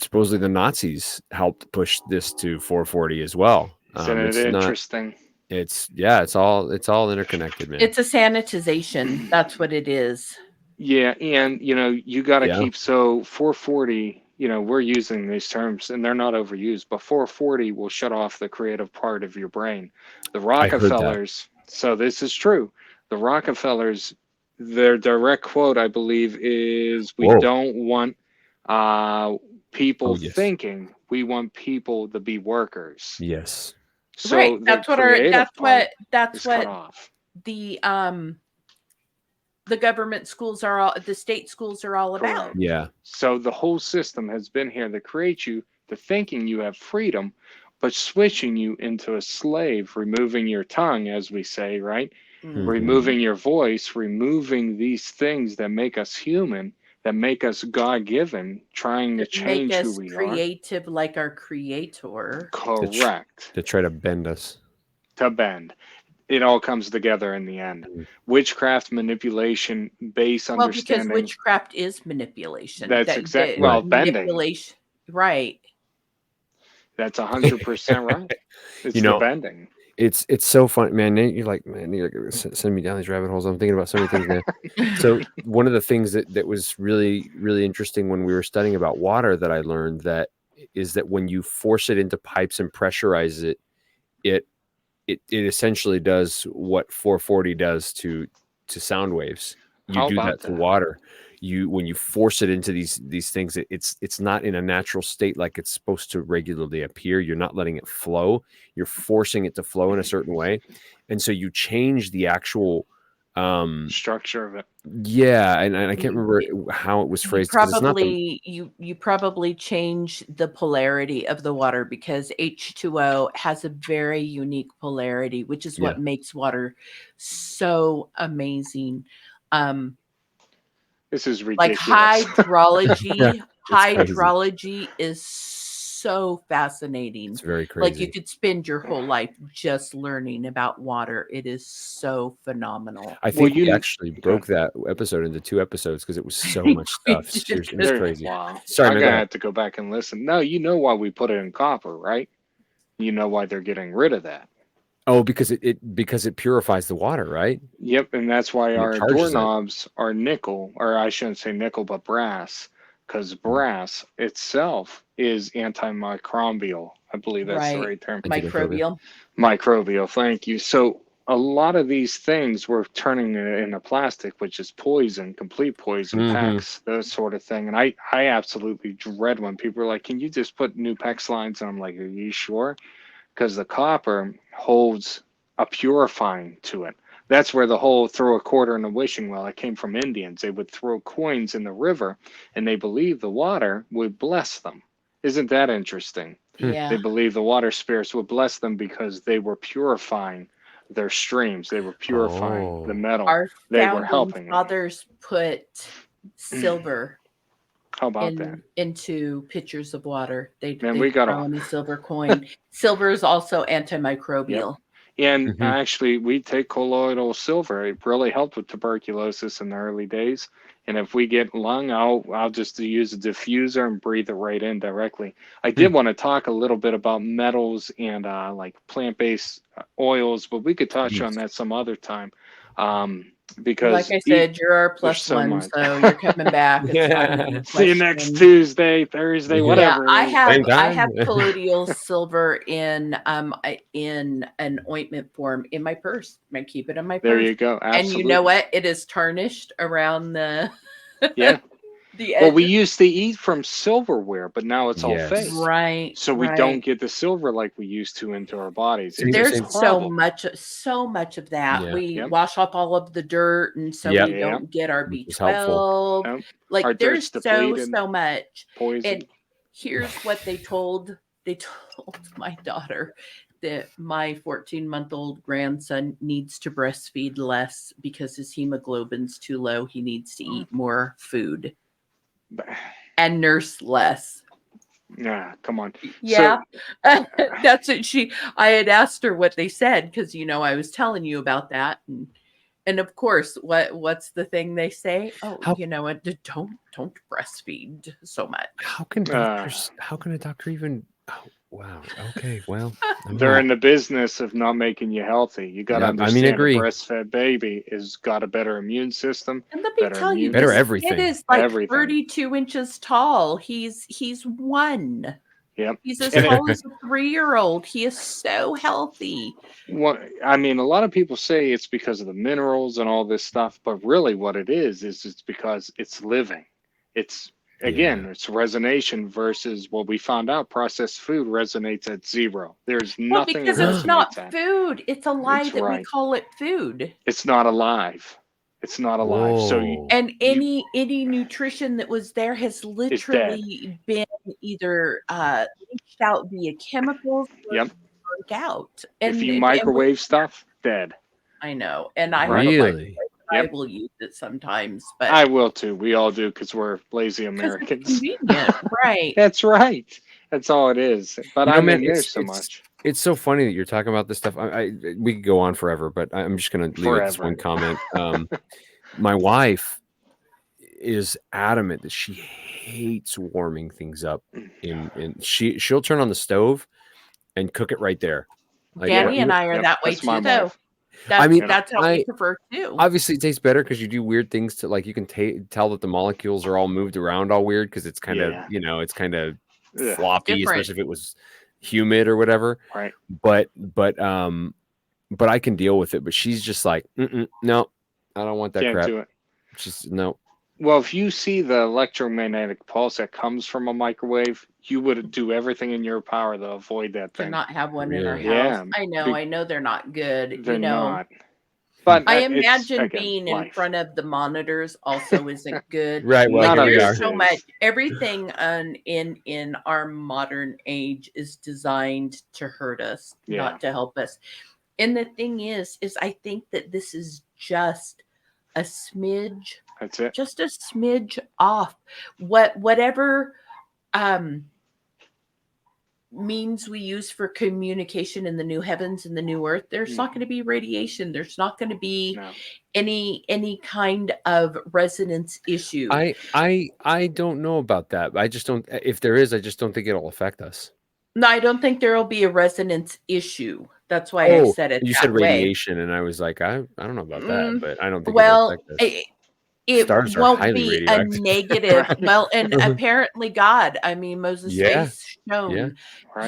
supposedly the Nazis helped push this to 440 as well. Isn't it interesting? It's all interconnected, man. It's a sanitization. That's what it is. Yeah, and you got to keep, so 440, we're using these terms and they're not overused, but 440 will shut off the creative part of your brain. The Rockefellers, so this is true. The Rockefellers, their direct quote, I believe, is we don't want people thinking, we want people to be workers. Yes. So right. That's what the government schools are all, the state schools are all about. Yeah. So the whole system has been here to create you to thinking you have freedom, but switching you into a slave, removing your tongue, as we say, right? Mm-hmm. Removing your voice, removing these things that make us human, that make us God-given, trying to change who we are. Creative like our creator. Correct. To try to bend us. To bend. It all comes together in the end. Mm-hmm. Witchcraft, manipulation, base understanding. Well, because witchcraft is manipulation. That's exactly, bending. Manipulation. Right. That's 100% right. It's the bending. It's so fun, man. You're like, man, you're like, send me down these rabbit holes. I'm thinking about so many things, man. So one of the things that was really, really interesting when we were studying about water that I learned that is that when you force it into pipes and pressurize it, it essentially does what 440 does to sound waves. You do that to water. When you force it into these things, it's not in a natural state like it's supposed to regularly appear. You're not letting it flow. You're forcing it to flow in a certain way, and so you change the actual structure of it. Yeah, and I can't remember how it was phrased. You probably change the polarity of the water because H2O has a very unique polarity, which is what makes water so amazing. This is ridiculous. Like hydrology is so fascinating. It's very crazy. Like you could spend your whole life just learning about water. It is so phenomenal. I think you actually broke that episode into 2 episodes because it was so much stuff. Seriously, it's crazy. Wow. Sorry, I'm gonna have to go back and listen. No, you know why we put it in copper, right? You know why they're getting rid of that. Oh, because it purifies the water, right? Yep, and that's why our doorknobs are nickel, or I shouldn't say nickel, but brass, because brass itself is antimicrobial. I believe that's the right term. Microbial, thank you. So a lot of these things we're turning into plastic, which is poison, complete poison, PEX, those sort of thing. And I absolutely dread when people are like, can you just put new PEX lines? And I'm like, are you sure? Because the copper holds a purifying to it. That's where the whole throw a quarter in a wishing well, it came from Indians. They would throw coins in the river, and they believed the water would bless them. Isn't that interesting? Yeah. They believed the water spirits would bless them because they were purifying their streams. They were purifying the metal. They were helping. Fathers put silver How about that? Into pitchers of water. They got throw in a silver coin. Silver is also antimicrobial. Yep. And actually, we take colloidal silver. It really helped with tuberculosis in the early days. And if we get lung, I'll just use a diffuser and breathe it right in directly. I did want to talk a little bit about metals and like plant-based oils, but we could touch on that some other time. Because like I said, you're our plus one, so you're coming back. See you next Tuesday, Thursday, whatever. Yeah, I have colloidal silver in an ointment form in my purse. I keep it in my purse. There you go. Absolutely. And you know what? It is tarnished around the the edge. Well, we used to eat from silverware, but now it's all fake. Right. So we don't get the silver like we used to into our bodies. There's so much of that. Yeah. We wash off all of the dirt, and so we don't get our B12. Like our there's so much. Poison. And here's what they told my daughter. that my 14-month-old grandson needs to breastfeed less because his hemoglobin's too low. He needs to eat more food and nurse less. Yeah, come on. Yeah, so, that's it. I had asked her what they said because I was telling you about that, and of course, what's the thing they say? Oh, what? Don't breastfeed so much. How can doctors? How can a doctor even? Oh, wow. Okay. Well, they're in the business of not making you healthy. You got to understand. Agree. A breastfed baby has got a better immune system. And let me tell you, better this everything. kid is like 32 inches tall. He's 1. Yep. He's as tall as a 3-year-old. He is so healthy. Well, I mean, a lot of people say it's because of the minerals and all this stuff, but really what it is it's because it's living. It's, again, it's resonation versus what we found out. Processed food resonates at 0. There's nothing because it's not food. It's a lie that we call it food. It's not alive. It's not alive. Whoa. So any nutrition that was there has literally been either leached out via chemicals or burnt out. And if you microwave stuff, dead. I know. And I really, I will use it sometimes, but I will too. We all do because we're lazy Americans. It's convenient, right? That's right. That's all it is. But I mean, there's so much. It's so funny that you're talking about this stuff. We could go on forever, but I'm just going to leave it this one comment. My wife is adamant that she hates warming things up. She'll turn on the stove and cook it right there. Like, Danny and I are that way too, though. That's how we prefer too. Obviously, it tastes better because you do weird things to, like, you can tell that the molecules are all moved around all weird because it's kind of it's kind of floppy, especially if it was humid or whatever. Right. But I can deal with it. But she's just like, no, I don't want that crap. Can't do it. Just no. Well, if you see the electromagnetic pulse that comes from a microwave, you would do everything in your power to avoid that thing. To not have one in our house. Yeah. I know they're not good. They're not. But I imagine being in front of the monitors also isn't good. Right. Well, there's so much. Everything in our modern age is designed to hurt us, not to help us. And the thing is I think that this is just a smidge. That's it. Just a smidge off. Whatever means we use for communication in the new heavens and the new earth, there's not going to be radiation. There's not going to be any kind of resonance issue. I don't know about that. I just don't. If there is, I just don't think it'll affect us. No, I don't think there will be a resonance issue. That's why I said it. You said radiation, and I was like, I don't know about that, but I don't think it'll affect us. It won't be a negative. Well, and apparently God, I mean, Moses' face shown, but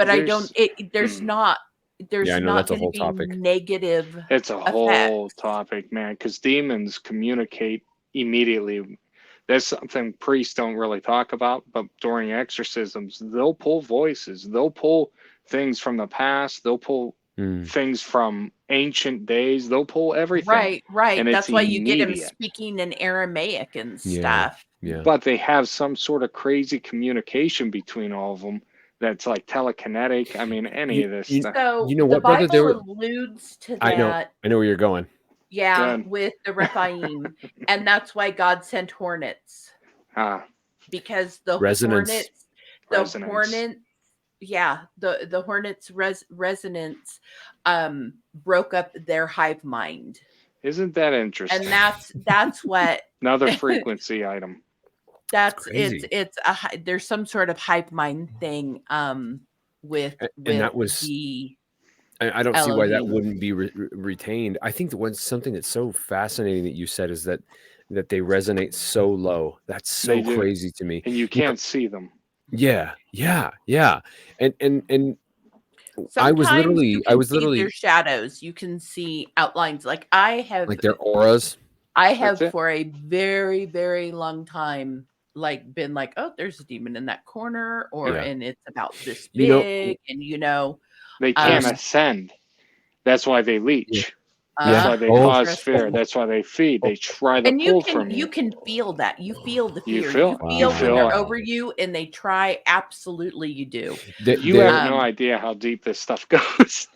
I don't, there's not going to be negative. It's a whole topic, man, because demons communicate immediately. That's something priests don't really talk about, but during exorcisms, they'll pull voices. They'll pull things from the past. They'll pull things from ancient days. They'll pull everything. Right. And that's why you get him speaking in Aramaic and stuff. Yeah. But they have some sort of crazy communication between all of them that's like telekinetic. I mean, any of this stuff. So you know what, the brother? Bible alludes to that. I know where you're going. Yeah, with the Rephaim. And that's why God sent hornets. Because the hornets, the hornets' resonance broke up their hive mind. Isn't that interesting? And that's what another frequency item. That's it's there's some sort of hive mind thing with that was the I don't see why that wouldn't be retained. I think something that's so fascinating that you said is that they resonate so low. That's so crazy to me. And you can't see them. Yeah. And I was literally their shadows. You can see outlines. Like I have, like their auras. I have for a very, very long time, like been like, oh, there's a demon in that corner, and it's about this big, and they can't ascend. That's why they leech. That's why they cause fear. That's why they feed. They try to pull from you. You can feel that. You feel the fear. You feel when they're over you and they try. Absolutely, you do. You have no idea how deep this stuff goes.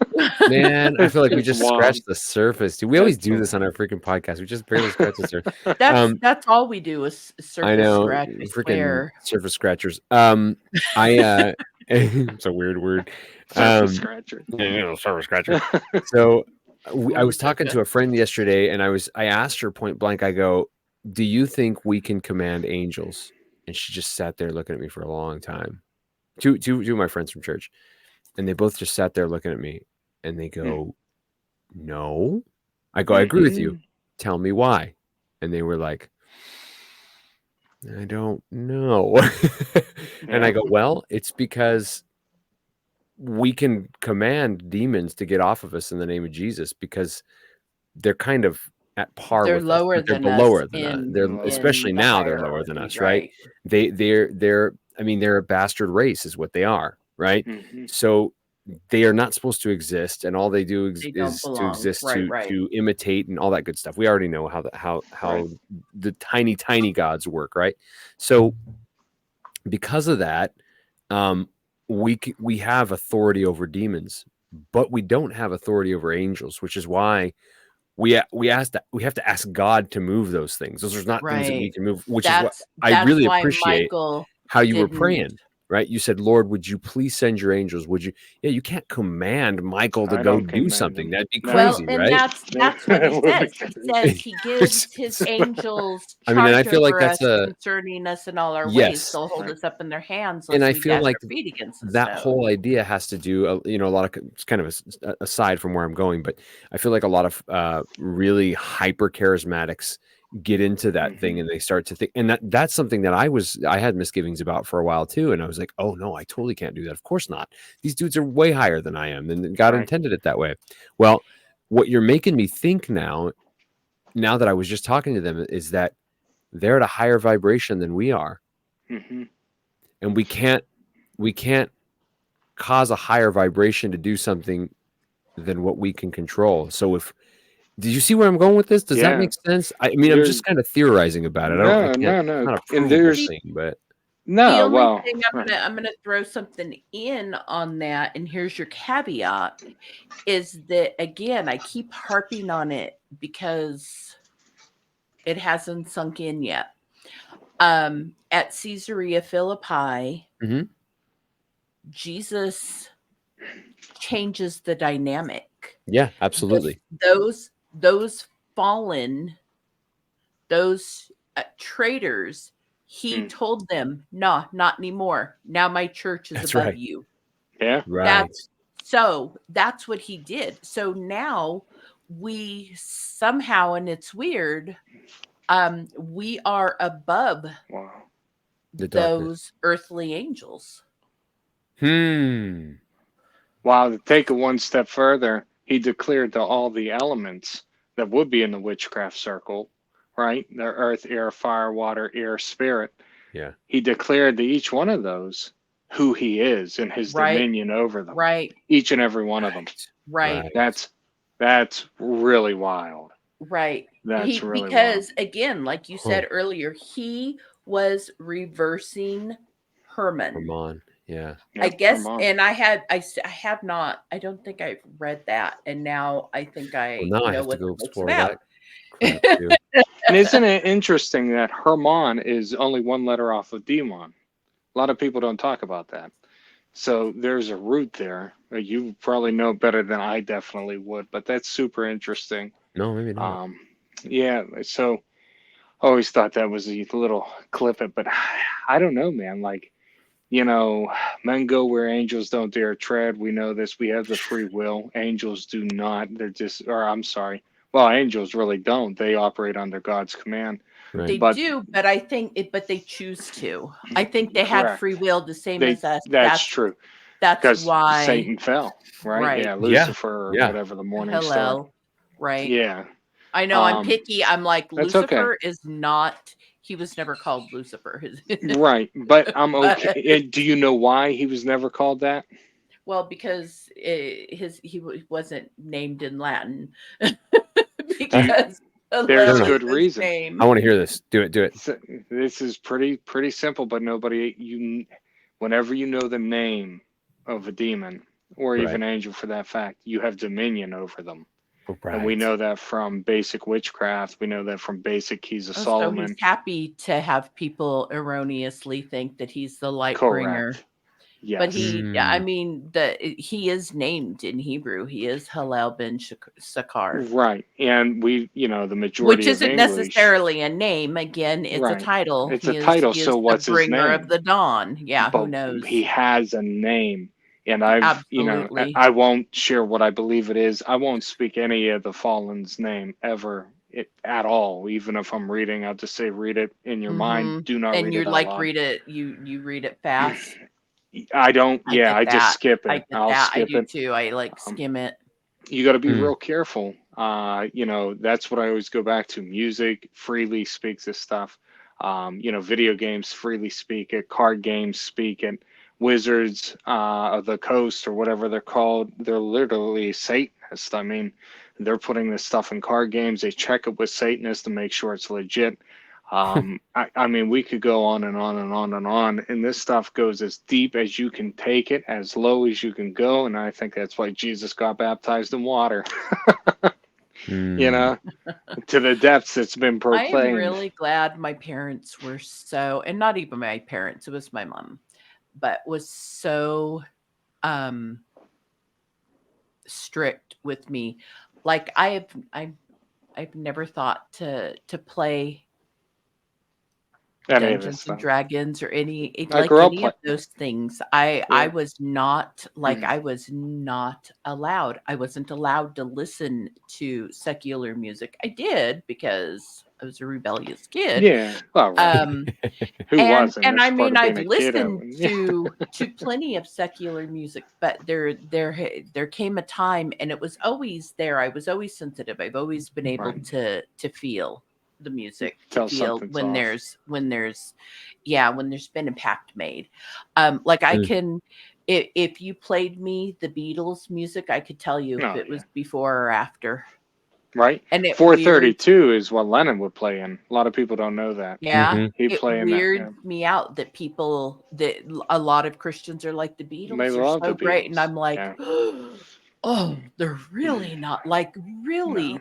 Man, I feel like we just scratched the surface. Dude, we always do this on our freaking podcast. We just barely scratch the surface. That's all we do is surface I know, scratch. freaking surface scratchers. It's a weird word. Surface scratcher. Surface scratcher. So I was talking to a friend yesterday, and I asked her point blank. I go, "Do you think we can command angels?" And she just sat there looking at me for a long time. Two of my friends from church, and they both just sat there looking at me, and they go, "No." I go, "I agree with you. Tell me why." And they were like, "I don't know." And I go, "Well, it's because we can command demons to get off of us in the name of Jesus, because they're kind of at par with lower us. They're than lower us than us. They're especially the now they're lower than us, right? right? They're I mean, they're a bastard race is what they are, right? So they are not supposed to exist, and all they do is to exist to imitate and all that good stuff. We already know how the tiny gods work, right? So because of that, we have authority over demons, but we don't have authority over angels, which is why we have to ask God to move those things. Those are not things that we can move, which is what I really appreciate how you were praying. Right? You said, "Lord, would you please send your angels? Would you?" Yeah, you can't command Michael to go do something. That'd be crazy, and right? That's what he says. He says he gives his angels charge and I feel like that's concerning us in all our ways. They'll hold us up in their hands, and I feel like that whole idea has to do, a lot of, it's kind of aside from where I'm going, but I feel like a lot of really hyper charismatics get into that thing, and they start to think, and that's something that I had misgivings about for a while too, and I was like, oh no, I totally can't do that. Of course not. These dudes are way higher than I am, and God intended it that way. Well, what you're making me think now that I was just talking to them, is that they're at a higher vibration than we are, and we can't cause a higher vibration to do something than what we can control. So did you see where I'm going with this? Does that make sense? I mean, I'm just kind of theorizing about it. No. And there's thing, but the only thing I'm gonna throw something in on that, and here's your caveat, is that again, I keep harping on it because it hasn't sunk in yet. At Caesarea Philippi, Jesus changes the dynamic. Yeah, absolutely. Those fallen, those traitors, he told them, no, not anymore. Now my church is above you. Yeah, right. That's what he did. So now we somehow, and it's weird, we are above those earthly angels. Wow, to take it one step further, he declared to all the elements that would be in the witchcraft circle, right? The earth, air, fire, water, air, spirit. Yeah. He declared to each one of those who he is and his dominion over them. Right. Each and every one of them. Right. That's really wild. Right. That's really because wild. Again, like you said earlier, he was reversing Herman. Yeah. I guess, and I have not. I don't think I've read that, and now I think I know what it's about. And isn't it interesting that Herman is only one letter off of demon? A lot of people don't talk about that. So there's a root there. You probably know better than I definitely would, but that's super interesting. No, maybe not. Yeah. So I always thought that was a little clip it, but I don't know, man. Like, men go where angels don't dare tread. We know this. We have the free will. Angels do not. They're just, or I'm sorry. Well, angels really don't. They operate under God's command. Right. They do, but I think but they choose to. I think they had free will the same as us. That's true. That's why Satan fell, right? Yeah, Lucifer or whatever, the morning star. Right. Yeah. I know I'm picky. I'm like, Lucifer is not, he was never called Lucifer. Right. But I'm okay. Do you know why he was never called that? Well, because he wasn't named in Latin. because there's good reason. I want to hear this. Do it. So, this is pretty simple, but whenever you know the name of a demon or even angel for that fact, you have dominion over them. Right. And we know that from basic witchcraft. We know that from basic Keys of Solomon. So he's happy to have people erroneously think that he's the light bringer. Yes. But he is named in Hebrew. He is Hillel ben Sakar. Right. And the majority which isn't necessarily a name. Again, it's a title. It's a title. So what's his name? The bringer of the dawn. Yeah, but who knows? He has a name. And I won't share what I believe it is. I won't speak any of the fallen's name ever at all. Even if I'm reading, I'll just say, read it in your mind. Do not read it. And you read it. You read it fast. I don't. I just skip it. I do too. I skim it. You got to be real careful. That's what I always go back to. Music freely speaks this stuff. Video games freely speak it. Card games speak it. Wizards of the Coast or whatever they're called, they're literally Satanists. I mean, they're putting this stuff in card games. They check it with Satanists to make sure it's legit. I mean, we could go on and on and on and on, and this stuff goes as deep as you can take it, as low as you can go, and I think that's why Jesus got baptized in water. To the depths it's been proclaimed. I am really glad my parents were and not even my parents, it was my mom, but was so strict with me. Like I've never thought to play Dungeons and Dragons or any of those things. I was not I was not allowed. I wasn't allowed to listen to secular music. I did because I was a rebellious kid. Yeah. Well, right. Who wasn't? And I mean, I've listened to plenty of secular music, but there came a time, and it was always there. I was always sensitive. I've always been able to feel the music, when there's been impact made. I can, if you played me the Beatles music, I could tell you if it was before or after. Right. And 432 is what Lennon would play in. A lot of people don't know that. Yeah. It weird me out that a lot of Christians are like, the Beatles are so great. And I'm like, oh, they're really not.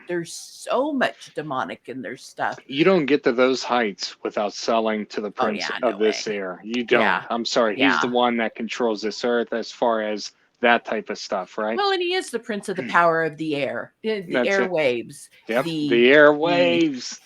There's so much demonic in their stuff. You don't get to those heights without selling to the prince of this air. You don't. Yeah. I'm sorry. He's the one that controls this earth as far as that type of stuff, right? Well, and he is the prince of the power of the air, the airwaves. Yep, the airwaves.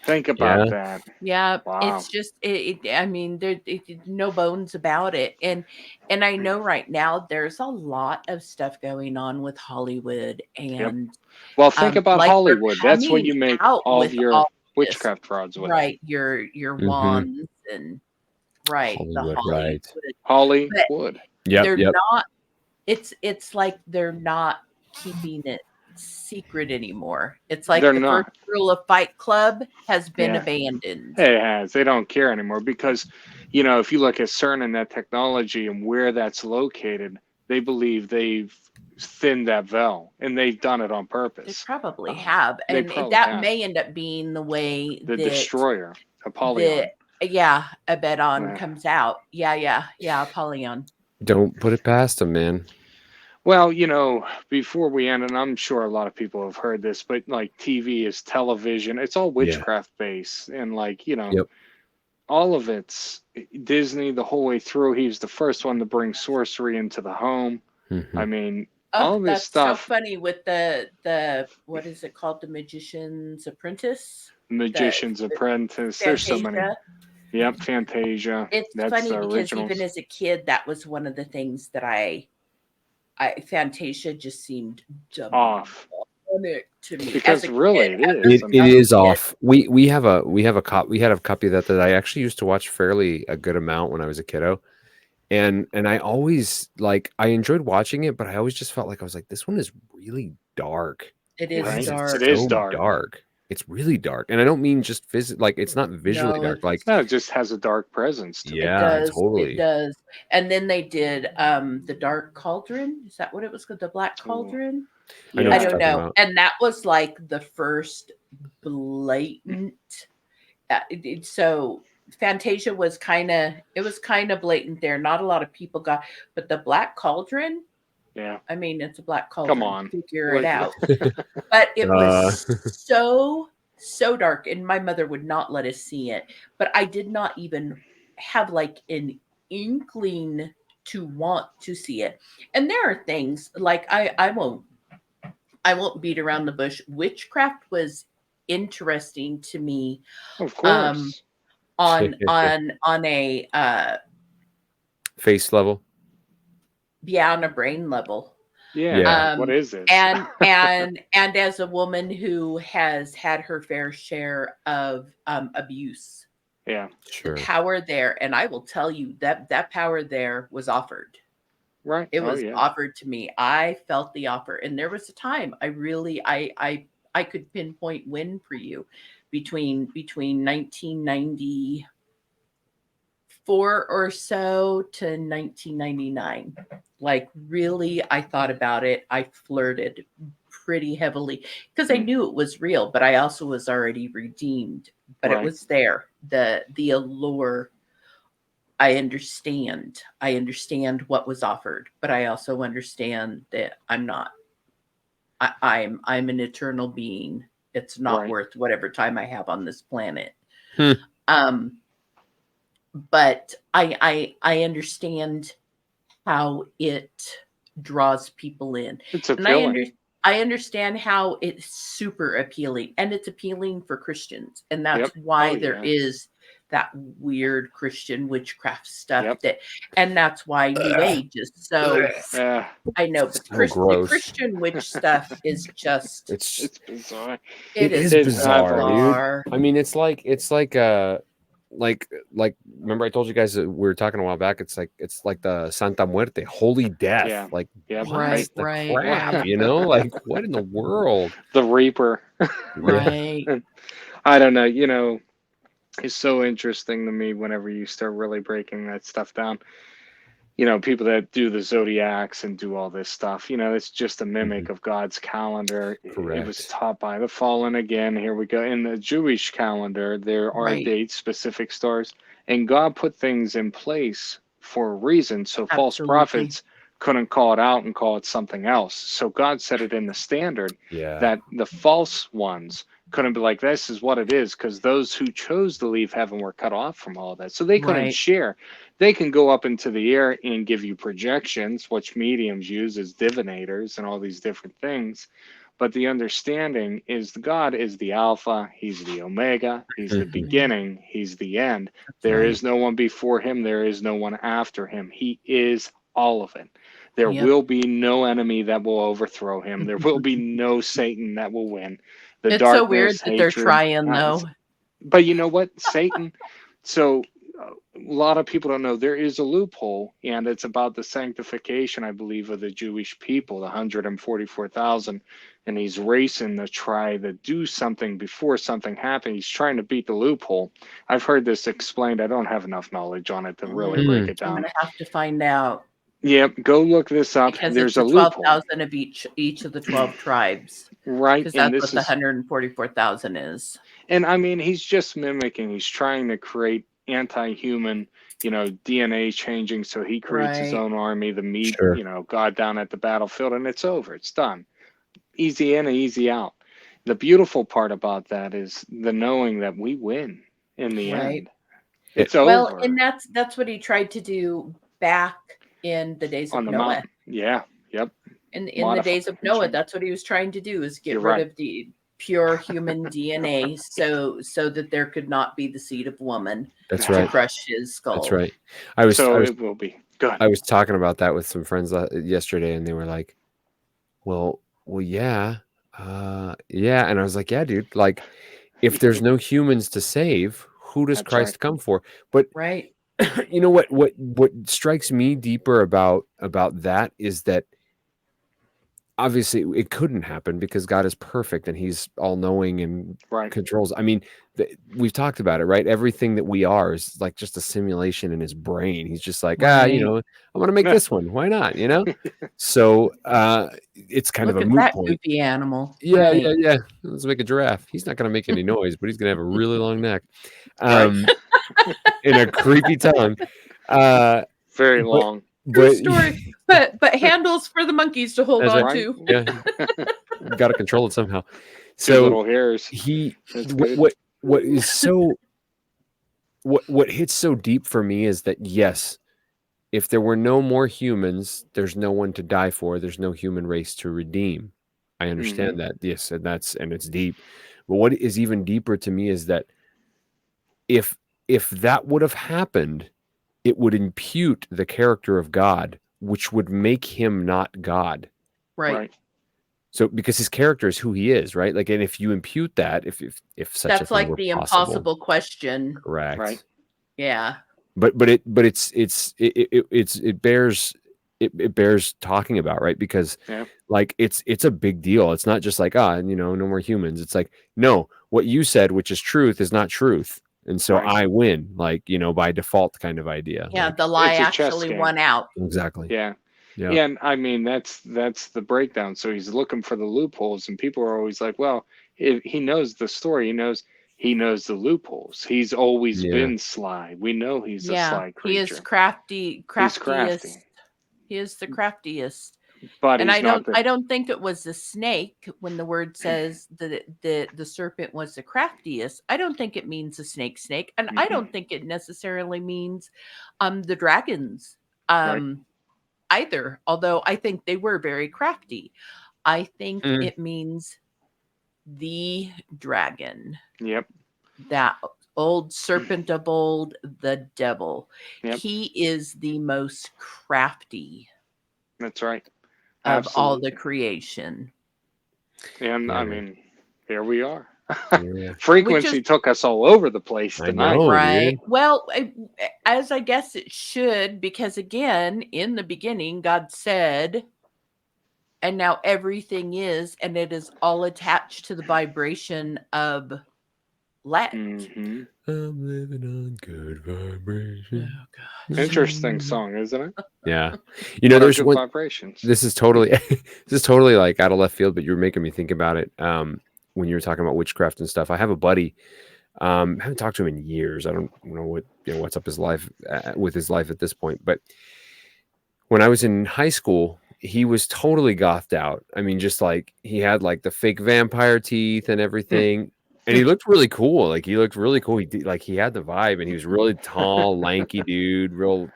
Think about that. Yeah, wow. It's just, I mean, there's no bones about it. And I know right now there's a lot of stuff going on with Hollywood. And well, think about Hollywood. That's when you make all of your witchcraft frauds with. Right, your wands and Hollywood, Hollywood. They're not. It's like they're not keeping it secret anymore. It's like the first rule of Fight Club has been abandoned. It has. They don't care anymore because, if you look at CERN and that technology and where that's located, they believe they've thinned that veil, and they've done it on purpose. They probably have, and that may end up being the way the destroyer, Apollyon. Abaddon comes out. Yeah, Apollyon. Don't put it past them, man. Well, before we end, and I'm sure a lot of people have heard this, but TV is television. It's all witchcraft based. And all of it's Disney the whole way through. He's the first one to bring sorcery into the home. Mm-hmm. I mean, all this stuff. So funny with the what is it called? The Magician's Apprentice? Magician's Apprentice. There's so many. Yep, Fantasia. It's funny because even as a kid, that was one of the things that Fantasia just seemed off to me. Because really, it is off. We had a copy that I actually used to watch a good amount when I was a kiddo, and I always I enjoyed watching it, but I always just felt like I was like, this one is really dark. It is dark. It is dark. it's really dark, and I don't mean just like it's not visually dark. Like no, it just has a dark presence to it. It does, totally. It does. And then they did the Dark Cauldron. Is that what it was called? The Black Cauldron? Yeah. I don't know. And that was like the first blatant. So Fantasia was kind of blatant there. Not a lot of people got, but the Black Cauldron. Yeah. I mean, it's a black cauldron. Come on. Figure it out. But it was so dark, and my mother would not let us see it. But I did not even have like an inkling to want to see it. And there are things like I won't beat around the bush. Witchcraft was interesting to me. Of course. On a face level. Yeah, on a brain level. Yeah. What is it? And as a woman who has had her fair share of abuse. Yeah. Sure. The power there, and I will tell you that power there was offered. Right. It was offered to me. I felt the offer. And there was a time I really I could pinpoint when for you between 1994 or so to 1999. Like really, I thought about it. I flirted pretty heavily because I knew it was real, but I also was already redeemed. But it was there. The allure. I understand what was offered, but I also understand that I'm not. I'm an eternal being. It's not worth whatever time I have on this planet. But I understand how it draws people in. It's appealing. I understand how it's super appealing, and it's appealing for Christians, and that's why there is that weird Christian witchcraft stuff and that's why New Age is so. I know, but the Christian witch stuff is just it's bizarre. It is bizarre, dude. I mean, it's like remember I told you guys that we were talking a while back. It's like the Santa Muerte, holy death. Yeah. Like right. Crap, you know, like what in the world? The Reaper. Right. I don't know. You know, it's so interesting to me whenever you start really breaking that stuff down. You know, people that do the zodiacs and do all this stuff, you know, it's just a mimic of God's calendar. Correct. It was taught by the fallen again. Here we go. In the Jewish calendar, there are dates, specific stars, and God put things in place for a reason. So false prophets couldn't call it out and call it something else. So God set it in the standard that the false ones couldn't be like, this is what it is, because those who chose to leave heaven were cut off from all that. So they couldn't share. They can go up into the air and give you projections, which mediums use as divinators and all these different things. But the understanding is God is the Alpha, He's the Omega, He's the beginning, He's the end. There is no one before Him, there is no one after Him. He is all of it. There will be no enemy that will overthrow Him. There will be no Satan that will win. It's so weird that they're trying, though. But you know what? Satan, so a lot of people don't know there is a loophole, and it's about the sanctification, I believe, of the Jewish people, the 144,000. And he's racing to try to do something before something happens. He's trying to beat the loophole. I've heard this explained. I don't have enough knowledge on it to really break it down. I'm going to have to find out. Yep, go look this up. Because there's it's a loophole. 12,000 of each of the 12 tribes. Right. Because that's what the 144,000 is. And I mean, he's just mimicking. He's trying to create anti-human, you know, DNA changing. So he creates his own army, the meat, you know, God down at the battlefield, and it's over. It's done. Easy in and easy out. The beautiful part about that is the knowing that we win in the end. It's over. Well, and that's what he tried to do back in the days of Noah. Mountain. Yeah. Yep. In the days of Noah, that's what he was trying to do, is get rid of the pure human DNA so that there could not be the seed of woman to crush his skull. That's right. It will be. Good. I was talking about that with some friends yesterday, and they were like, well, yeah. And I was like, yeah, dude, like if there's no humans to save, who does Christ come for? But you know what strikes me deeper about that is that obviously it couldn't happen because God is perfect and he's all knowing and controls. I mean, we've talked about it, right? Everything that we are is like just a simulation in his brain. He's just like, you know, I'm going to make this one. Why not? You know? So it's kind of a moot point. Goofy animal. Yeah, yeah. Let's make a giraffe. He's not going to make any noise, but he's going to have a really long neck. And a creepy tongue. Very long. True story. But handles for the monkeys to hold on to. Yeah. Got to control it somehow. So little hairs. What is so what hits so deep for me is that yes, if there were no more humans, there's no one to die for, there's no human race to redeem. I understand that. Yes, and it's deep. But what is even deeper to me is that if that would have happened, it would impute the character of God, which would make him not God. Right. So because his character is who he is, right? Like, and if you impute that, if such that's a thing like were the possible, impossible question. correct? Right. Yeah. But it bears talking about, right? Because like it's a big deal. It's not just like no more humans. It's like, no, what you said, which is truth, is not truth. And so I win, like, by default kind of idea. Yeah, like, the lie actually won out. Exactly. Yeah. And I mean, that's the breakdown. So he's looking for the loopholes, and people are always like, well, if he knows the story, he knows the loopholes. He's always been sly. We know he's a sly creature. He is craftiest. He's crafty. He is the craftiest. But and I don't think it was the snake when the word says that the serpent was the craftiest. I don't think it means the snake, and I don't think it necessarily means the dragons either. Although I think they were very crafty. I think it means the dragon. Yep. That old serpent of old, the devil. Yep. He is the most crafty. That's right. Of all the creation. And I mean, here we are. Frequency took us all over the place tonight. Right. Dude. Well, as I guess it should, because again, in the beginning, God said, and now everything is, and it is all attached to the vibration of let. I'm living on good vibration. Oh, gosh. Interesting song, isn't it? Yeah. There's good vibrations. This is totally like out of left field, but you're making me think about it. When you were talking about witchcraft and stuff, I have a buddy. I haven't talked to him in years. I don't know what's up his life with his life at this point. But when I was in high school, he was totally gothed out. I mean, just like he had like the fake vampire teeth and everything. And he looked really cool. Like he looked really cool. He had the vibe, and he was really tall, lanky dude, real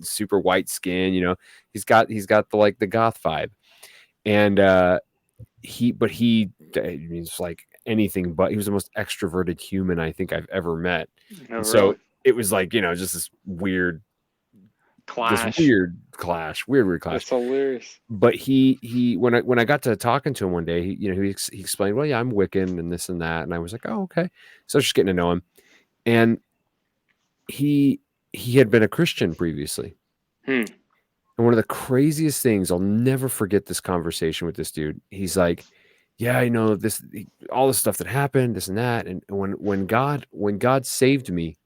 super white skin. He's got the goth vibe, and he's like anything but. He was the most extroverted human I think I've ever met. Really? So it was like just this weird clash. Weird clash. That's hilarious. But he when I got to talking to him one day, he explained, well, yeah, I'm Wiccan and this and that, and I was like, oh, okay. So I was just getting to know him, and he had been a Christian previously. And one of the craziest things, I'll never forget this conversation with this dude. He's like, yeah, all the stuff that happened, this and that, and when God saved me,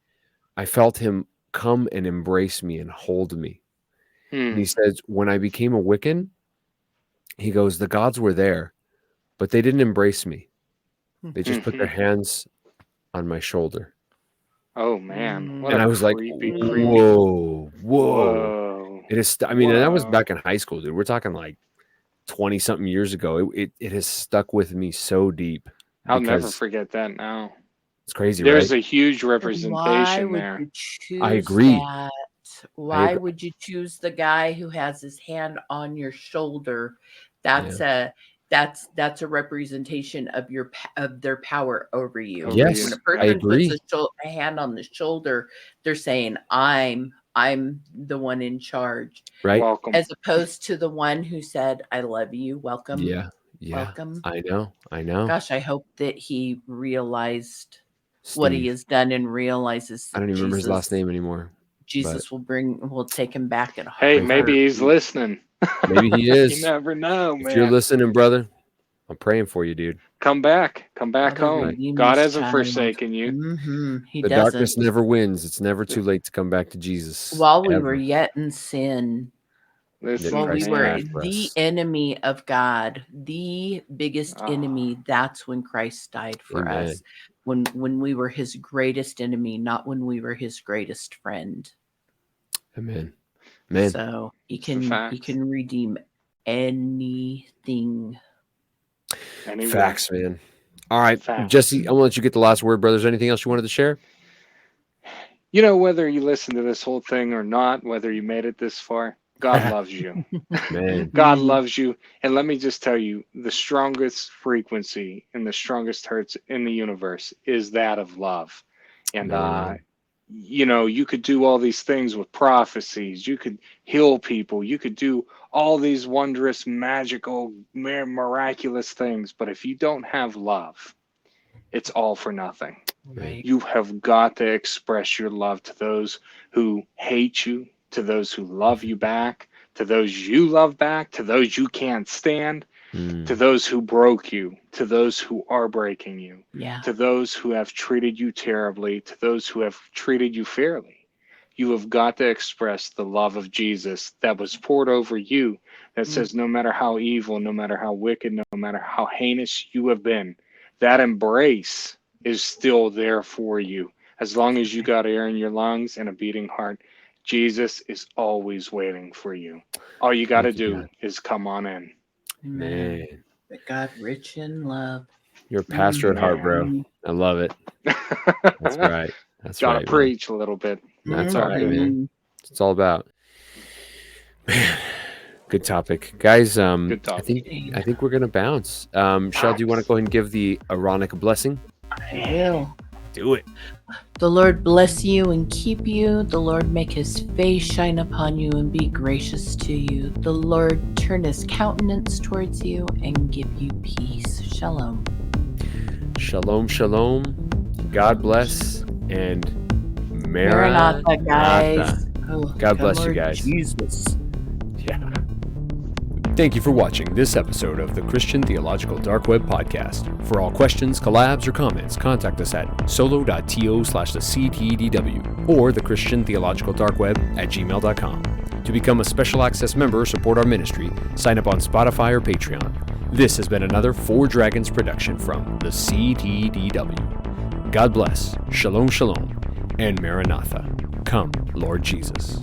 I felt him come and embrace me and hold me. And he says, when I became a Wiccan, he goes, the gods were there, but they didn't embrace me. They just put their hands on my shoulder. Oh man. And I was like, whoa. It is. I mean, and that was back in high school, dude. We're talking like 20 something years ago. It has stuck with me so deep. I'll never forget that now. It's crazy. There's right? a huge representation there. I agree. Why would you choose the guy who has his hand on your shoulder? That's a representation of their power over you. Yes, when a person puts a hand on the shoulder, they're saying, I'm the one in charge. Right. Welcome. As opposed to the one who said, I love you. Welcome. Yeah. Welcome. I know. Gosh, I hope that he realized what he has done and realizes. I don't even remember his last name anymore. Jesus will take him back at Hey, maybe he's listening. Maybe he is. You never know, man. If you're listening, brother, I'm praying for you, dude. Come back home. God hasn't forsaken you. He the doesn't. Darkness never wins. It's never too late to come back to Jesus. While we were yet in sin, While we were the enemy of God, the biggest enemy, that's when Christ died for us. When we were his greatest enemy, not when we were his greatest friend. Amen. Man. So he can redeem anything. Facts, man. All right, Jesse, I'm gonna let you get the last word, brother. Is there anything else you wanted to share? You know, whether you listen to this whole thing or not, whether you made it this far, God loves you. Man. God loves you. And let me just tell you, the strongest frequency and the strongest hertz in the universe is that of love. And you know, you could do all these things with prophecies. You could heal people. You could do all these wondrous, magical, miraculous things. But if you don't have love, it's all for nothing. Right. You have got to express your love to those who hate you, to those who love you back, to those you love back, to those you can't stand, to those who broke you, to those who are breaking you, to those who have treated you terribly, to those who have treated you fairly. You have got to express the love of Jesus that was poured over you, that says no matter how evil, no matter how wicked, no matter how heinous you have been, that embrace is still there for you. As long as you got air in your lungs and a beating heart, Jesus is always waiting for you. All you got to do is come on in. Man. But God rich in love. You're a pastor at heart, bro. I love it. That's right. That's gotta right. Preach a little bit. That's all right, man. That's it's all about. Man, good topic, guys. Good topic. I think we're gonna bounce. Shell, do you want to go ahead and give the Aaronic blessing? I will. Do it. The Lord bless you and keep you. The Lord make his face shine upon you and be gracious to you. The Lord turn his countenance towards you and give you peace. Shalom. Shalom, shalom. God bless and Maranatha, guys. Oh, God bless you guys. Jesus. Yeah. Thank you for watching this episode of the Christian Theological Dark Web podcast. For all questions, collabs, or comments, contact us at solo.to/TheCTDW or the Christian Theological Dark Web at gmail.com. To become a special access member or support our ministry, sign up on Spotify or Patreon. This has been another Four Dragons production from the CTDW. God bless, shalom, shalom, and Maranatha. Come, Lord Jesus.